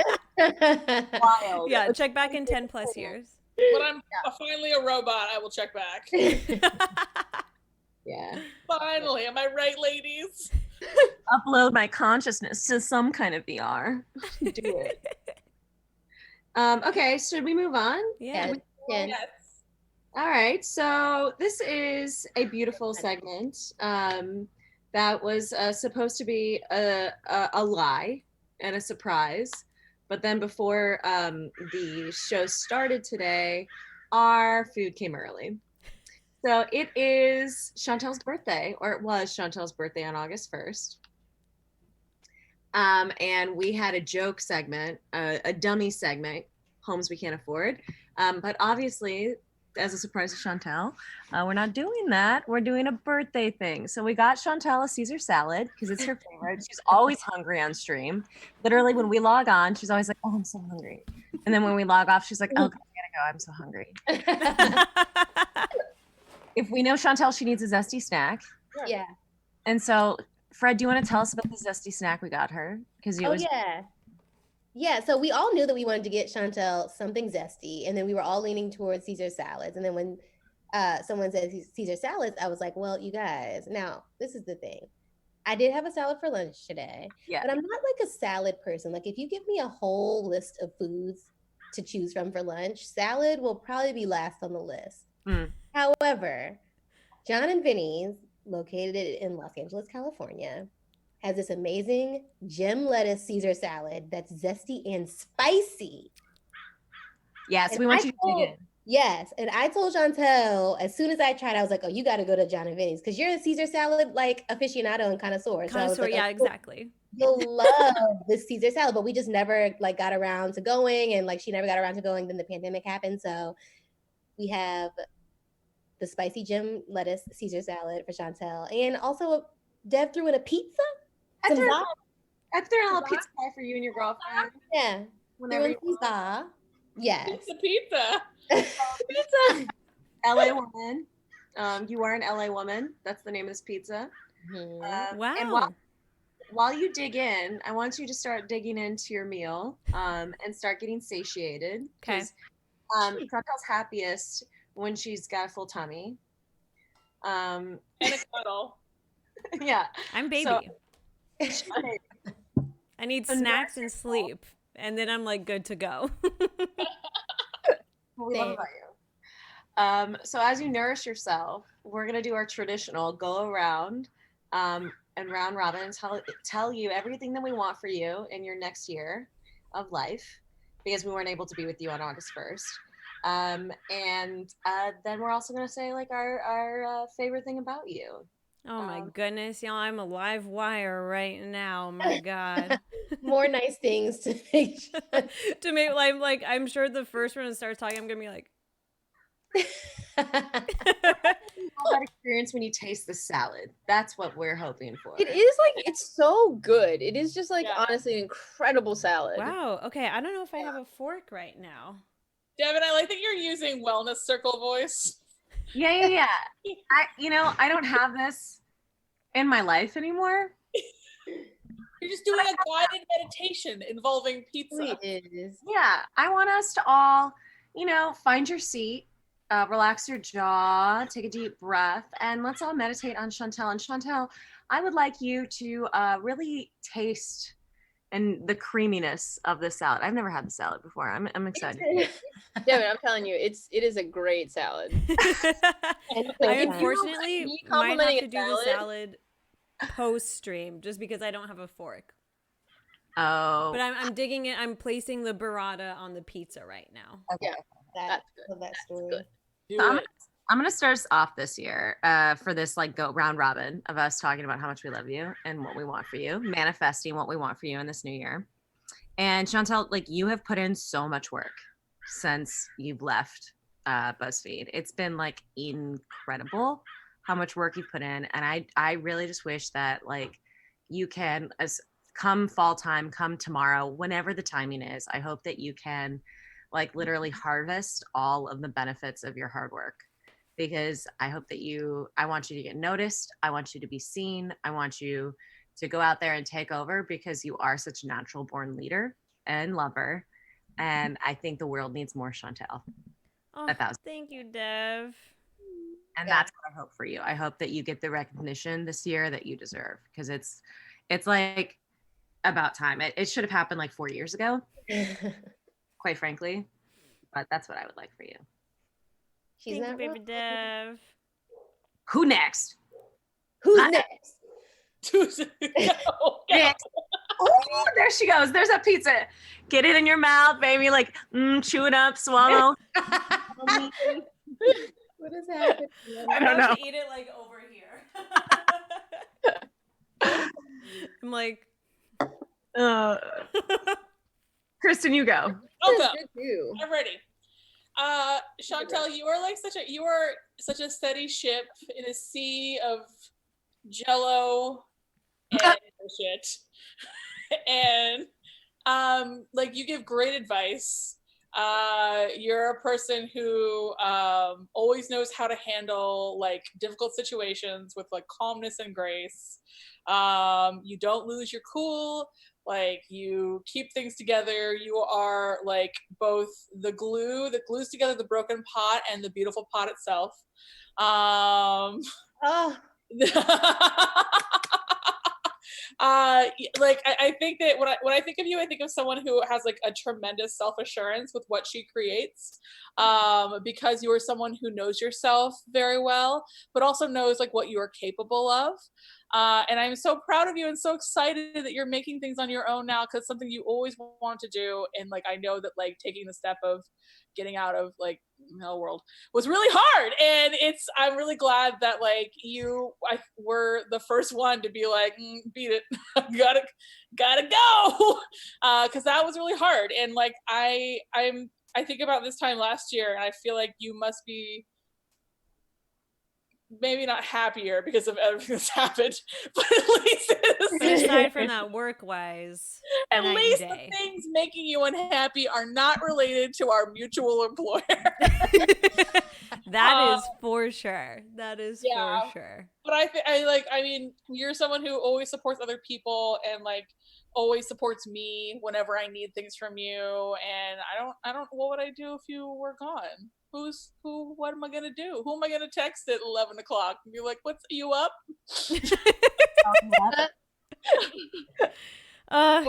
Wild. Yeah, check back in 10 plus years. When I'm finally a robot, I will check back. Yeah. Finally, am I right, ladies? Upload my consciousness to some kind of VR. Do it. Okay, should we move on? Yeah. Yeah. Yes. All right, so this is a beautiful segment that was supposed to be a lie and a surprise. But then before the show started today, our food came early. So it is Chantel's birthday, or it was Chantel's birthday on August 1st. And we had a joke segment, a dummy segment, Homes We Can't Afford. But obviously, as a surprise to Chantel, we're not doing that. We're doing a birthday thing. So we got Chantel a Caesar salad because it's her favorite. She's always hungry on stream. Literally, when we log on, she's always like, "Oh, I'm so hungry." And then when we log off, she's like, "Oh, I gotta go. I'm so hungry." If we know Chantel, she needs a zesty snack. Yeah. And so, Fred, do you want to tell us about the zesty snack we got her? Because Yeah, so we all knew that we wanted to get Chantel something zesty, and then we were all leaning towards Caesar salads. And then when someone said Caesar salads, I was like, well, you guys, now this is the thing. I did have a salad for lunch today, but I'm not like a salad person. Like if you give me a whole list of foods to choose from for lunch, salad will probably be last on the list. However, John and Vinny's, located in Los Angeles, California, has this amazing gem lettuce Caesar salad that's zesty and spicy. Yes, And we want you to dig in. Yes, and I told Chantel as soon as I tried, I was like, "Oh, you got to go to John and Vinny's because you're a Caesar salad like aficionado and connoisseur." So I was like, yeah, oh, exactly. You'll love this Caesar salad, but we just never like got around to going, and like she never got around to going. Then the pandemic happened, so we have the spicy gem lettuce Caesar salad for Chantel, and also Dev threw in a pizza. I threw in a little pizza pie for you and your girlfriend. Yeah. Whenever you pizza. Yes. Pizza. Pizza. LA woman. You are an LA woman. That's the name of this pizza. Wow. And while you dig in, I want you to start digging into your meal and start getting satiated. Okay. Chantel's happiest when she's got a full tummy. And a cuddle. Yeah. I'm baby. So, I need snacks and sleep, and then I'm like good to go. We love about you. So as you nourish yourself, we're gonna do our traditional go around and round robin and tell you everything that we want for you in your next year of life, because we weren't able to be with you on August 1st. And then we're also gonna say like our favorite thing about you. Oh my goodness, y'all! I'm a live wire right now. My God. More nice things to make sure. To make like I'm sure the first one that starts talking, I'm gonna be like. That experience when you taste the salad. That's what we're hoping for. It is like it's so good. It is just like honestly an incredible salad. Wow. Okay, I don't know if I have a fork right now. Devin, I like that you're using wellness circle voice. Yeah. I don't have this in my life anymore. You're just doing a guided meditation involving pizza. It is. Yeah, I want us to all, find your seat, relax your jaw, take a deep breath, and let's all meditate on Chantel. And Chantel, I would like you to really taste and the creaminess of the salad. I've never had the salad before. I'm excited. Devin, I'm telling you, it is a great salad. I unfortunately might have to do the salad salad post stream just because I don't have a fork. Oh. But I'm digging it. I'm placing the burrata on the pizza right now. Okay. That's good. That story. So I'm going to start us off this year for this like go round robin of us talking about how much we love you and what we want for you, manifesting what we want for you in this new year. And Chantel, like you have put in so much work since you've left BuzzFeed. It's been like incredible how much work you've put in, and I really just wish that like you can, as come fall time, come tomorrow, whenever the timing is, I hope that you can like literally harvest all of the benefits of your hard work, because I hope that I want you to get noticed, I want you to be seen, I want you to go out there and take over, because you are such a natural born leader and lover, and I think the world needs more Chantel. Oh, 1,000. thank you, Dev. And Yeah. that's what I hope for you. I hope that you get the recognition this year that you deserve, because it's like about time. It should have happened like 4 years ago, quite frankly. But that's what I would like for you. She's Thank you, not baby wrong. Dev. Who next? Who's Not next? Go. Next. Oh, there she goes. There's a pizza. Get it in your mouth, baby. Like, chew it up, swallow. What is happening? I don't know. To eat it like over here. I'm like, Kristen, you go. I'll go. Good too. I'm ready. Chantel, you are such a steady ship in a sea of jello and shit. And like you give great advice. You're a person who always knows how to handle like difficult situations with like calmness and grace. You don't lose your cool. Like you keep things together. You are like both the glue that glues together the broken pot and the beautiful pot itself. Oh, Like I think that when I think of you, I think of someone who has like a tremendous self-assurance with what she creates, because you are someone who knows yourself very well, but also knows like what you are capable of. And I'm so proud of you and so excited that you're making things on your own now, because something you always want to do. And like I know that like taking the step of getting out of like hell world was really hard, and I'm really glad that like I were the first one to be like beat it. gotta go, because that was really hard. And like I think about this time last year, and I feel like you must be maybe not happier because of everything that's happened, but at least aside from that, work-wise, at night least and the day. things making you unhappy are not related to our mutual employer. That is for sure. That is Yeah. for sure. But I mean, you're someone who always supports other people and like always supports me whenever I need things from you. And I don't what would I do if you were gone? What am I gonna do? Who am I gonna text at 11 o'clock and be like, "What's you up?"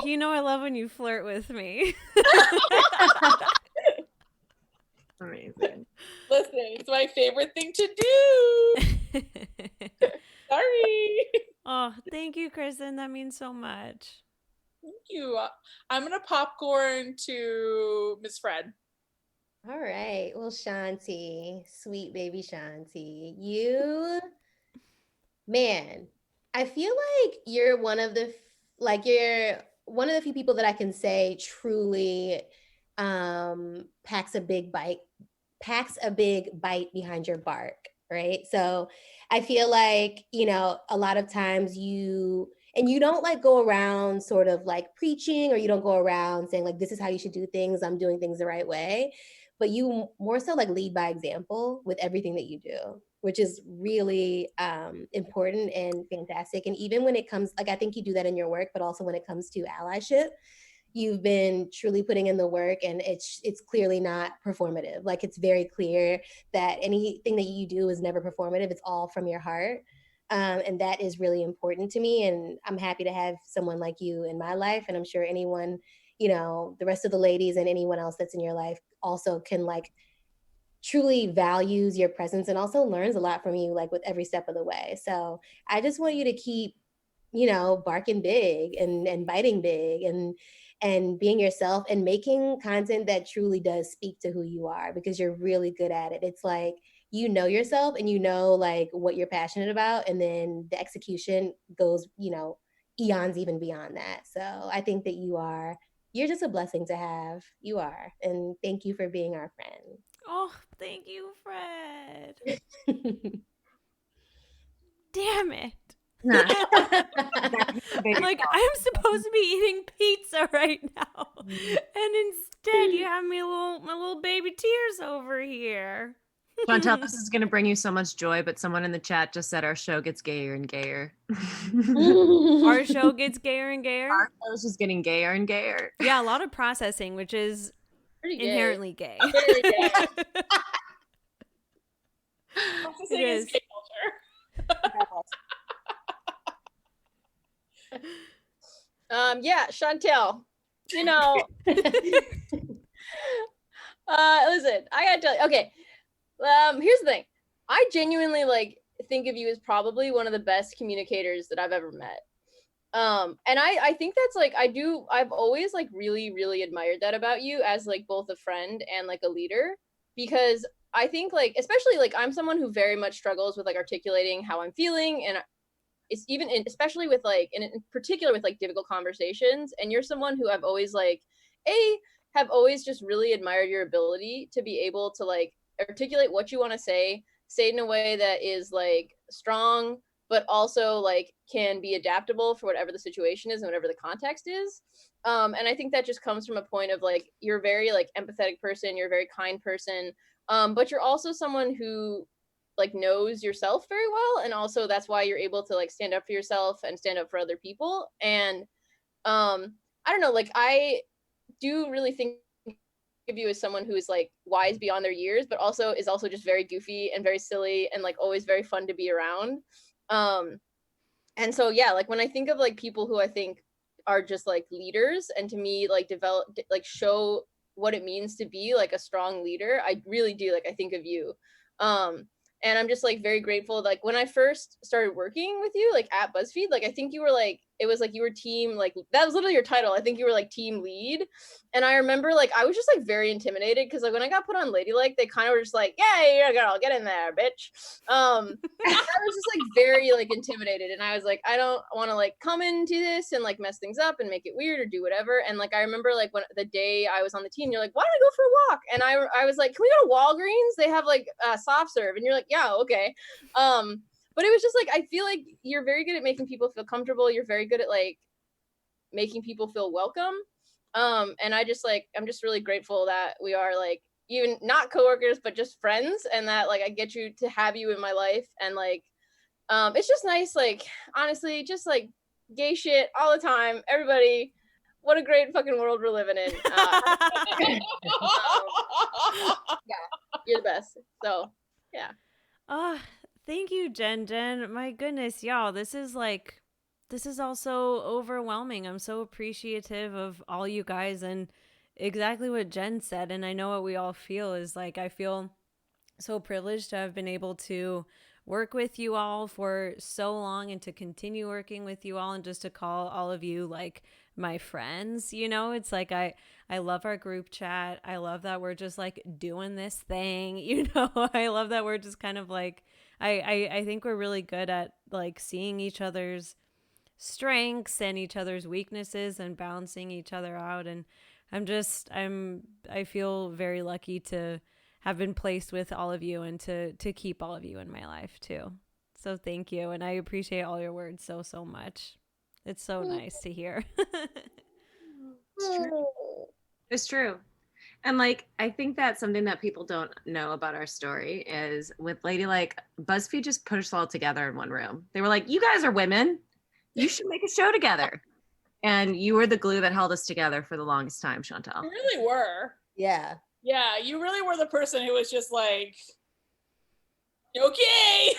You know I love when you flirt with me. Amazing. Listen, it's my favorite thing to do. Sorry. Oh, thank you, Kristen. That means so much. Thank you. I'm gonna popcorn to Miss Fred. all right. Well, Shanti, sweet baby Shanti, you, man, I feel like you're one of the few people that I can say truly packs a big bite behind your bark, right? So I feel like, a lot of times you don't like go around sort of like preaching, or you don't go around saying like, this is how you should do things, I'm doing things the right way, but you more so like lead by example with everything that you do, which is really important and fantastic. And even when it comes, like, I think you do that in your work, but also when it comes to allyship, you've been truly putting in the work, and it's clearly not performative. Like, it's very clear that anything that you do is never performative. It's all from your heart. And that is really important to me. And I'm happy to have someone like you in my life. And I'm sure anyone, the rest of the ladies and anyone else that's in your life also can like truly values your presence and also learns a lot from you, like with every step of the way. So I just want you to keep, barking big and biting big and being yourself and making content that truly does speak to who you are, because you're really good at it. It's like, you know yourself and you know like what you're passionate about, and then the execution goes, eons even beyond that. So I think that you're just a blessing to have. You are. And thank you for being our friend. Oh, thank you, Fred. Damn it. Nah. Like, I'm supposed to be eating pizza right now. And instead you have my little baby tears over here. Chantel, this is going to bring you so much joy, but someone in the chat just said our show gets gayer and gayer. Our show gets gayer and gayer. Our show's just getting gayer and gayer. Yeah, a lot of processing, which is Pretty gay. inherently gay. Very gay. Processing It is is. gay culture. Yeah, Chantel. You know, listen, I gotta tell you. Okay, here's the thing. I genuinely like think of you as probably one of the best communicators that I've ever met. And I think that's like I've always like really admired that about you as like both a friend and like a leader, because I think like especially like I'm someone who very much struggles with like articulating how I'm feeling, and it's even especially with like in particular with like difficult conversations, and you're someone who I've always like have always just really admired your ability to be able to like articulate what you want to say it in a way that is like strong but also like can be adaptable for whatever the situation is and whatever the context is. And I think that just comes from a point of like you're a very like empathetic person, you're a very kind person, but you're also someone who like knows yourself very well, and also that's why you're able to like stand up for yourself and stand up for other people. And I don't know, like I do really think of you as someone who is like wise beyond their years, but also is also just very goofy and very silly and like always very fun to be around. And so yeah, like when I think of like people who I think are just like leaders and to me like develop like show what it means to be like a strong leader, I really do like I think of you. And I'm just like very grateful. Like when I first started working with you like at BuzzFeed, like I think you were like it was like you were team like that was literally your title. I think you were like team lead. And I remember like I was just like very intimidated because like when I got put on Ladylike, they kind of were just like, "Yeah, you're a girl, get in there, bitch." I was just like very like intimidated, and I was like, I don't want to like come into this and like mess things up and make it weird or do whatever. And like I remember like when the day I was on the team, you're like, "Why don't I go for a walk?" And I was like, "Can we go to Walgreens? They have like soft serve." And you're like, "Yeah, okay." But it was just like I feel like you're very good at making people feel comfortable. You're very good at like making people feel welcome. And I just like I'm just really grateful that we are like even not coworkers but just friends, and that like I get you to have you in my life. And like it's just nice, like honestly, just like gay shit all the time, everybody. What a great fucking world we're living in. Yeah, you're the best. So yeah. Oh, thank you, Jen. My goodness, y'all, this is also overwhelming. I'm so appreciative of all you guys, and exactly what Jen said. And I know what we all feel is like, I feel so privileged to have been able to work with you all for so long and to continue working with you all, and just to call all of you like my friends. You know, it's like I love our group chat. I love that we're just like doing this thing, you know. I love that we're just kind of like I think we're really good at like seeing each other's strengths and each other's weaknesses and balancing each other out. And I feel very lucky to have been placed with all of you and to keep all of you in my life too. So thank you. And I appreciate all your words so much. It's so nice to hear. It's true. It's true. And like, I think that's something that people don't know about our story is with Ladylike, BuzzFeed just put us all together in one room. They were like, "You guys are women. You should make a show together." And you were the glue that held us together for the longest time, Chantel. You really were. Yeah. Yeah, you really were the person who was just like, okay.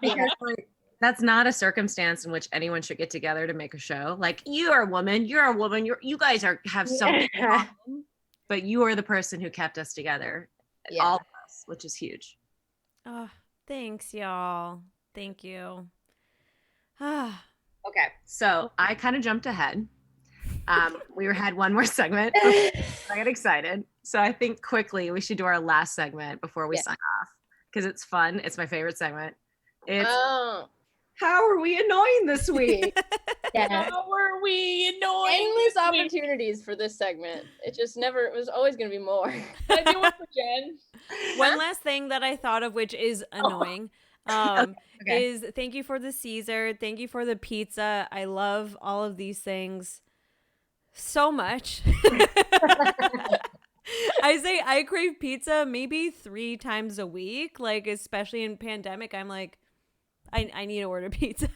Because like, that's not a circumstance in which anyone should get together to make a show. Like, you're a woman, you guys have something in common, but you are the person who kept us together, all of us, which is huge. Oh, thanks, y'all. Thank you. Okay, so I kind of jumped ahead. We had one more segment. I got excited. So I think quickly we should do our last segment before we sign off, because it's fun. It's my favorite segment. It's how are we annoying this week? Yeah. How were we annoying? Endless opportunities for this segment. It just never. It was always going to be more. Can I do one for Jen? One last thing that I thought of, which is annoying, Okay. is thank you for the Caesar. Thank you for the pizza. I love all of these things so much. I say I crave pizza maybe 3 times a week, like especially in pandemic. I'm like, I need to order pizza.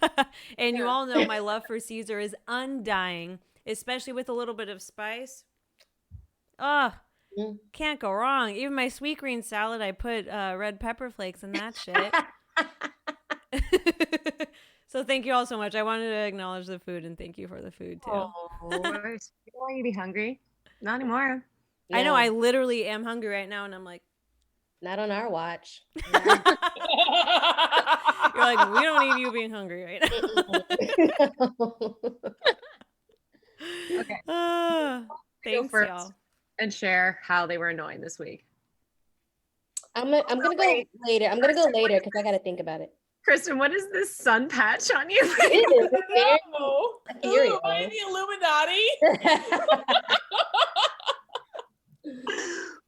And you all know my love for Caesar is undying, especially with a little bit of spice. Can't go wrong. Even my sweet green salad, I put red pepper flakes in that shit. So thank you all so much. I wanted to acknowledge the food and thank you for the food too. Don't you be hungry? Not anymore. I know, I literally am hungry right now and I'm like, Not on our watch. you're like, we don't need you being hungry right now. Okay. Thanks, first. y'all. And share how they were annoying this week. I'm gonna go later. I'm gonna go later because I gotta think about it. Kristen, what is this sun patch on you? It is very No. ethereal. Ooh, am I in the Illuminati?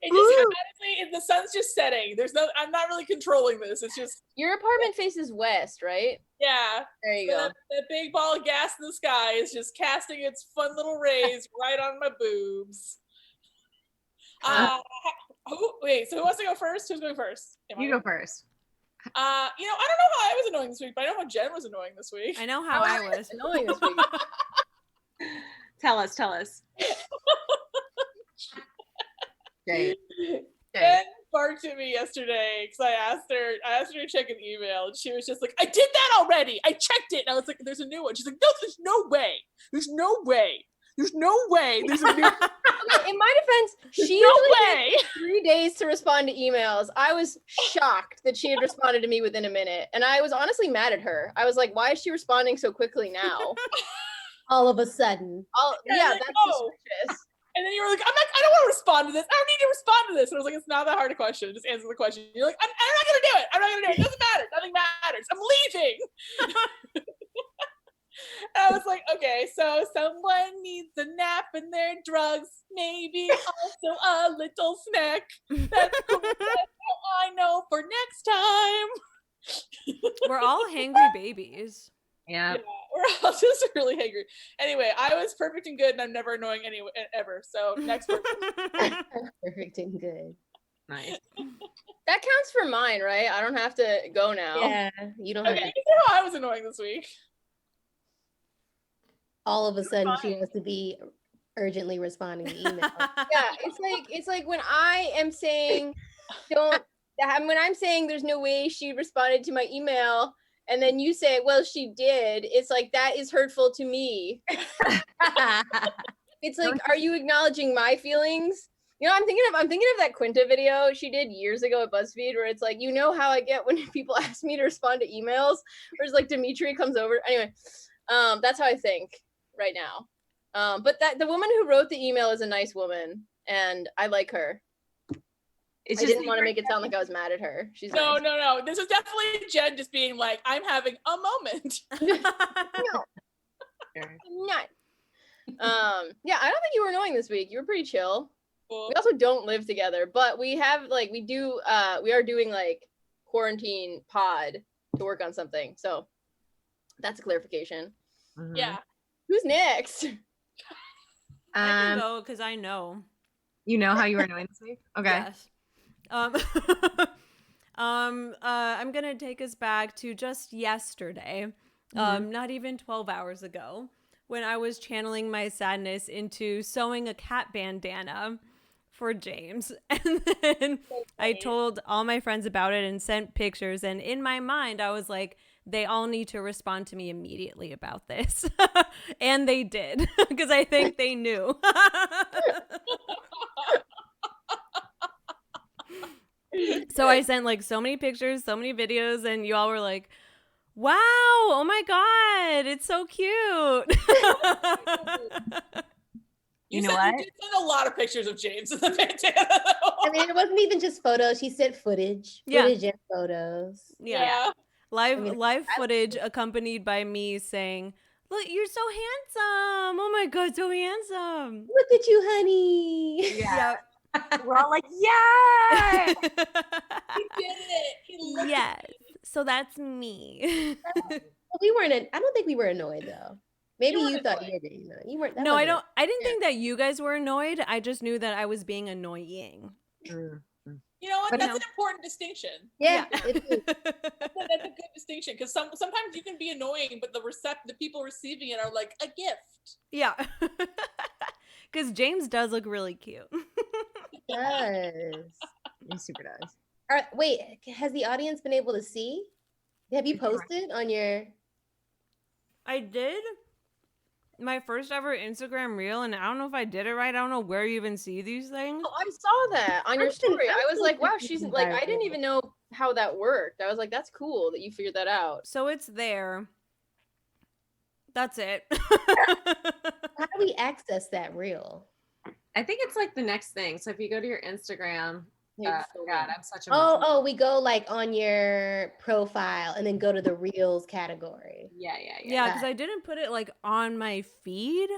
It just honestly, the sun's just setting. I'm not really controlling this. It's just, Your apartment faces west, right? yeah. There you go. That big ball of gas in the sky is just casting its fun little rays right on my boobs. Wait, so who wants to go first? Who's going first? You go first. I don't know how I was annoying this week, but I know how Jen was annoying this week. I know how I was. Annoying this week. Tell us. Great. Jen barked at me yesterday because I asked her to check an email, and she was just like, I did that already. I checked it. And I was like, there's a new one. She's like, no, there's no way. There's no way. There's no way. There's a new Okay, in my defense, she no usually way. takes 3 days to respond to emails. I was shocked that she had responded to me within a minute. And I was honestly mad at her. I was like, why is she responding so quickly now? all of a sudden. Yeah, like, that's oh. suspicious. And then you were like, I don't want to respond to this. I don't need to respond to this. And I was like, it's not that hard a question. Just answer the question. You're like, I'm not going to do it. I'm not going to do it. It doesn't matter. Nothing matters. I'm leaving. And I was like, okay, so someone needs a nap and their drugs, maybe also a little snack. That's cool. That's all I know for next time. We're all hangry babies. Yeah. Yeah, we're all just really hangry. Anyway, I was perfect and good, and I'm never annoying anyone ever. So next person. Perfect and good. Nice. That counts for mine, right? I don't have to go now. Yeah, you don't Okay, have to. you know how I was annoying this week. All of a sudden she has to be urgently responding to email. Yeah, it's like when I am saying when I'm saying there's no way she responded to my email, and then you say, well, she did. It's like, that is hurtful to me. It's like, are you acknowledging my feelings? You know, I'm thinking of that Quinta video she did years ago at BuzzFeed, where it's like, you know how I get when people ask me to respond to emails, where it's like Dimitri comes over. Anyway, that's how I think right now. But the woman who wrote the email is a nice woman, and I like her. I didn't want to make it sound like I was mad at her. She's No. nice. This is definitely Jen just being like, I'm having a moment. No, I'm not. Yeah, I don't think you were annoying this week. You were pretty chill. Cool. We also don't live together, but we have we are doing like quarantine pod to work on something. So that's a clarification. Mhm. Yeah. Who's next? I can go because I know. You know how you were annoying this week? Okay. Yes. I'm gonna take us back to just yesterday, not even 12 hours ago, when I was channeling my sadness into sewing a cat bandana for James. And then I told all my friends about it and sent pictures. And in my mind, I was like, they all need to respond to me immediately about this. And they did, because I think they knew. So I sent like so many pictures, so many videos, and you all were like, wow, oh my God, it's so cute. You know what? You did send a lot of pictures of James in the bandana. I mean, it wasn't even just photos. She sent footage and photos. Yeah. Live I mean, live footage accompanied by me saying, Look, you're so handsome. Oh my God, so handsome. Look at you, honey. Yeah. Yep. We're all like, yeah. He did it. He looked Yes. So that's me. We weren't. I don't think we were annoyed though. Maybe weren't you thought annoyed. you were being annoyed. You weren't. That No, I wasn't don't. I didn't Yeah. think that you guys were annoyed. I just knew that I was being annoying. You know what? But That's no. an important distinction. Yeah. It is. That's a good distinction because sometimes you can be annoying, but the people receiving it are like a gift. Yeah. Because James does look really cute. It does. He super does. Wait, has the audience been able to see? Have you posted on your? I did my first ever Instagram reel, and I don't know if I did it right. I don't know where you even see these things. Oh, I saw that on your I've been- story. I've I was been like, wow, thinking she's about like, I it. didn't even know how that worked. I was like, that's cool that you figured that out. So it's there. That's it. How do we access that reel? I think it's like the next thing. So if you go to your Instagram, Yeah, God, I'm such a Oh, we go like on your profile and then go to the reels category. yeah. Yeah, because I didn't put it like on my feed.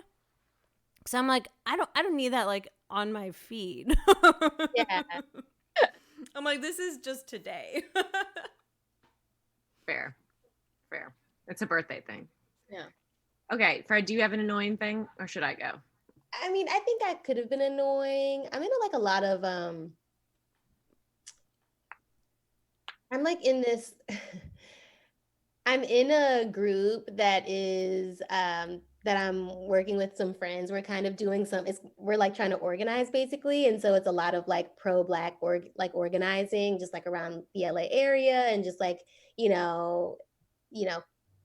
Cause I'm like, I don't need that like on my feed. Yeah. I'm like, this is just today. Fair. It's a birthday thing. Yeah. Okay, Fred, do you have an annoying thing, or should I go? I mean, I think I could have been annoying. I'm in like a lot of I'm like in this I'm in a group that is that I'm working with some friends. We're kind of doing we're like trying to organize basically. And so it's a lot of like pro-Black organizing, just like around the LA area and just like, you know,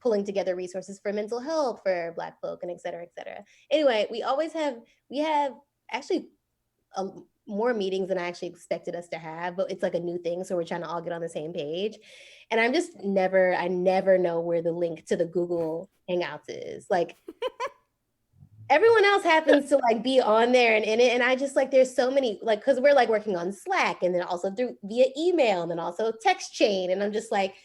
pulling together resources for mental health for Black folk and et cetera, et cetera. Anyway, we have actually more meetings than I actually expected us to have, but it's like a new thing. So we're trying to all get on the same page. And I never know where the link to the Google Hangouts is. Like everyone else happens to like be on there and in it. And I just like, there's so many, like, cause we're like working on Slack and then also via email and then also text chain. And I'm just like,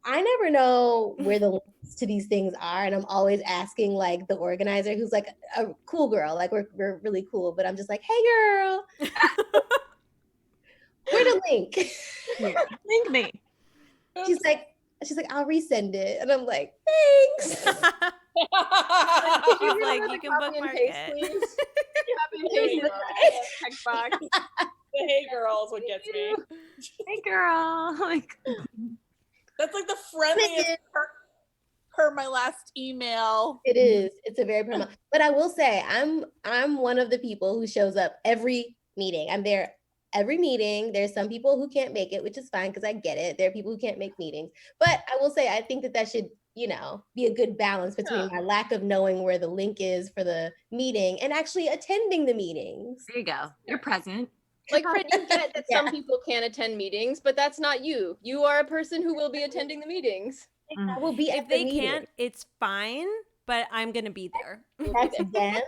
I never know where the links to these things are. And I'm always asking like the organizer who's like a cool girl, like we're really cool, but I'm just like, hey girl, where the link? Link me. She's like, I'll resend it. And I'm like, thanks. She's like, you can bookmark it. please. Copy and There paste you it. go. Text box. The hey girl is what gets me. Hey girl. Like, That's like the friendliest per my last email. It is. It's a very promo. But I will say, I'm one of the people who shows up every meeting. I'm there every meeting. There's some people who can't make it, which is fine because I get it. There are people who can't make meetings. But I will say, I think that should, be a good balance between my lack of knowing where the link is for the meeting and actually attending the meetings. there you go. You're present. Like, Fred, you get that Yeah. some people can't attend meetings, but that's not you. You are a person who will be attending the meetings. I will be If at the they meeting. can't, it's fine, but I'm going to be there. That's them,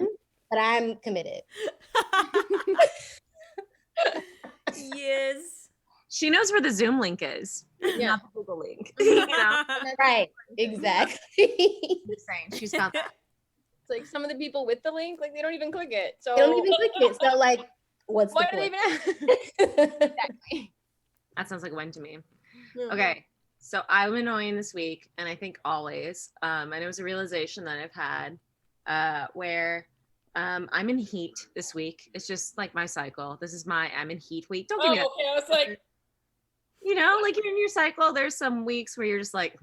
but I'm committed. Yes. She knows where the Zoom link is, Yeah. not the Google link. You know, Right, exactly. just saying. She's found that. It's like some of the people with the link, like they don't even click it. So They don't even click it. So like, what's why the do they point? even exactly? That sounds like a win to me. Mhm. Okay. So I'm annoying this week, and I think always. And it was a realization that I've had where I'm in heat this week. It's just like my cycle. This is I'm in heat week. Don't give me that. Okay. I was like, Like you're in your cycle. There's some weeks where you're just like,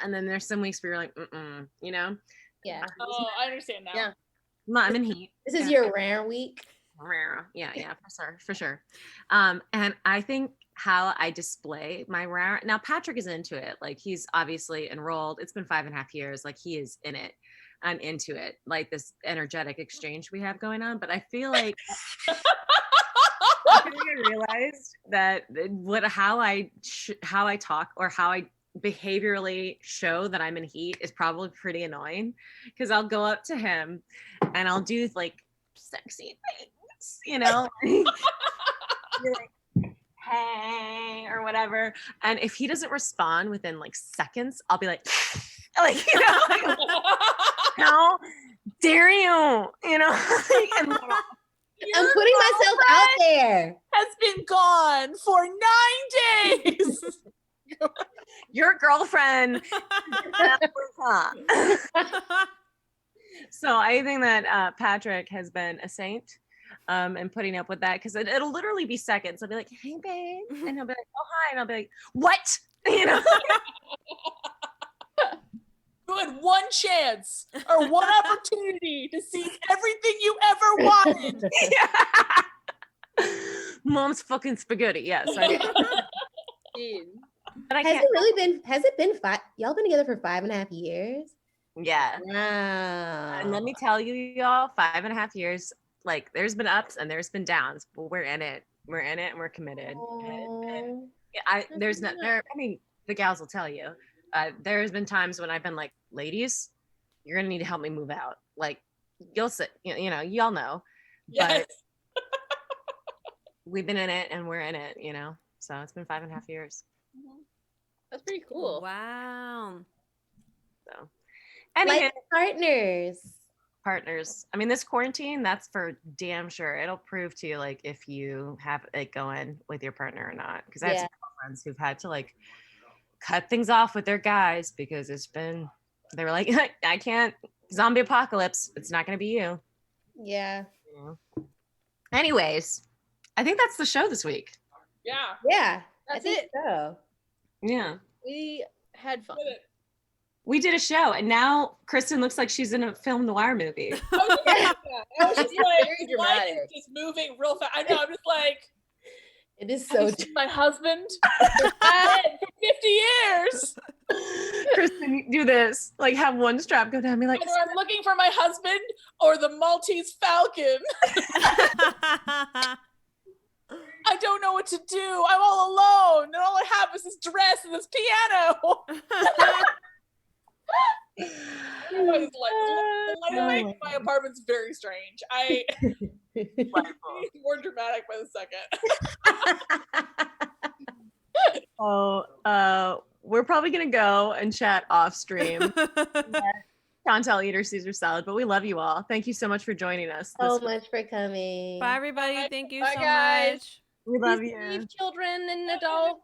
and then there's some weeks where you're like, Yeah. oh, I understand now. Yeah. I'm in heat. This is your rare week. Yeah, for sure. And I think how I display my rare. Now Patrick is into it. Like he's obviously enrolled. It's been 5.5 years. Like he is in it. I'm into it. Like this energetic exchange we have going on. But I feel like I realized that how I talk or how I behaviorally show that I'm in heat is probably pretty annoying because I'll go up to him and I'll do like sexy things, Be like, hey, or whatever. And if he doesn't respond within like seconds, I'll be like, Like, like, how dare you? And I'm putting myself out there. Has been gone for 9 days. Your girlfriend. So I think that Patrick has been a saint and putting up with that, because it'll literally be seconds. I'll be like, hey, babe. And he'll be like, oh, hi. And I'll be like, what? You had one chance or one opportunity to see everything you ever wanted. Mom's fucking spaghetti. Yes. But I Has can't. it been 5? Y'all been together for 5.5 years? Yeah. Wow. And let me tell you, y'all, 5.5 years, like there's been ups and there's been downs, but we're in it. We're in it and we're committed. And the gals will tell you, there's been times when I've been like, ladies, you're going to need to help me move out. Like, you'll sit, y'all know. Yes. But we've been in it and we're in it, so it's been 5.5 years. That's pretty cool. Wow. So, like partners. I mean, this quarantine, that's for damn sure. It'll prove to you, like, if you have it going with your partner or not. Because I have some friends who've had to, like, cut things off with their guys because they were like, I can't, zombie apocalypse. It's not going to be you. Yeah. Anyways, I think that's the show this week. Yeah. Yeah. That's I think it. so. Yeah. We had fun. We did a show, and now Kristen looks like she's in a film noir movie. I was just like, Very life dramatic. is just moving real fast. I know, I'm just like, It is have so you seen my husband for 50 years. Kristen, do this. Like, have one strap go down and be like, Either I'm looking for my husband or the Maltese Falcon. I don't know what to do. I'm all alone. And all I have is this dress and this piano. The lighting in my apartment's very strange. It's more dramatic by the second. We're probably gonna go and chat off stream. Chantal eat her Caesar salad, but we love you all. Thank you so much for joining us. So much for coming. Bye, everybody. Thank you Bye, so guys. much. We love Please you. leave children and adults.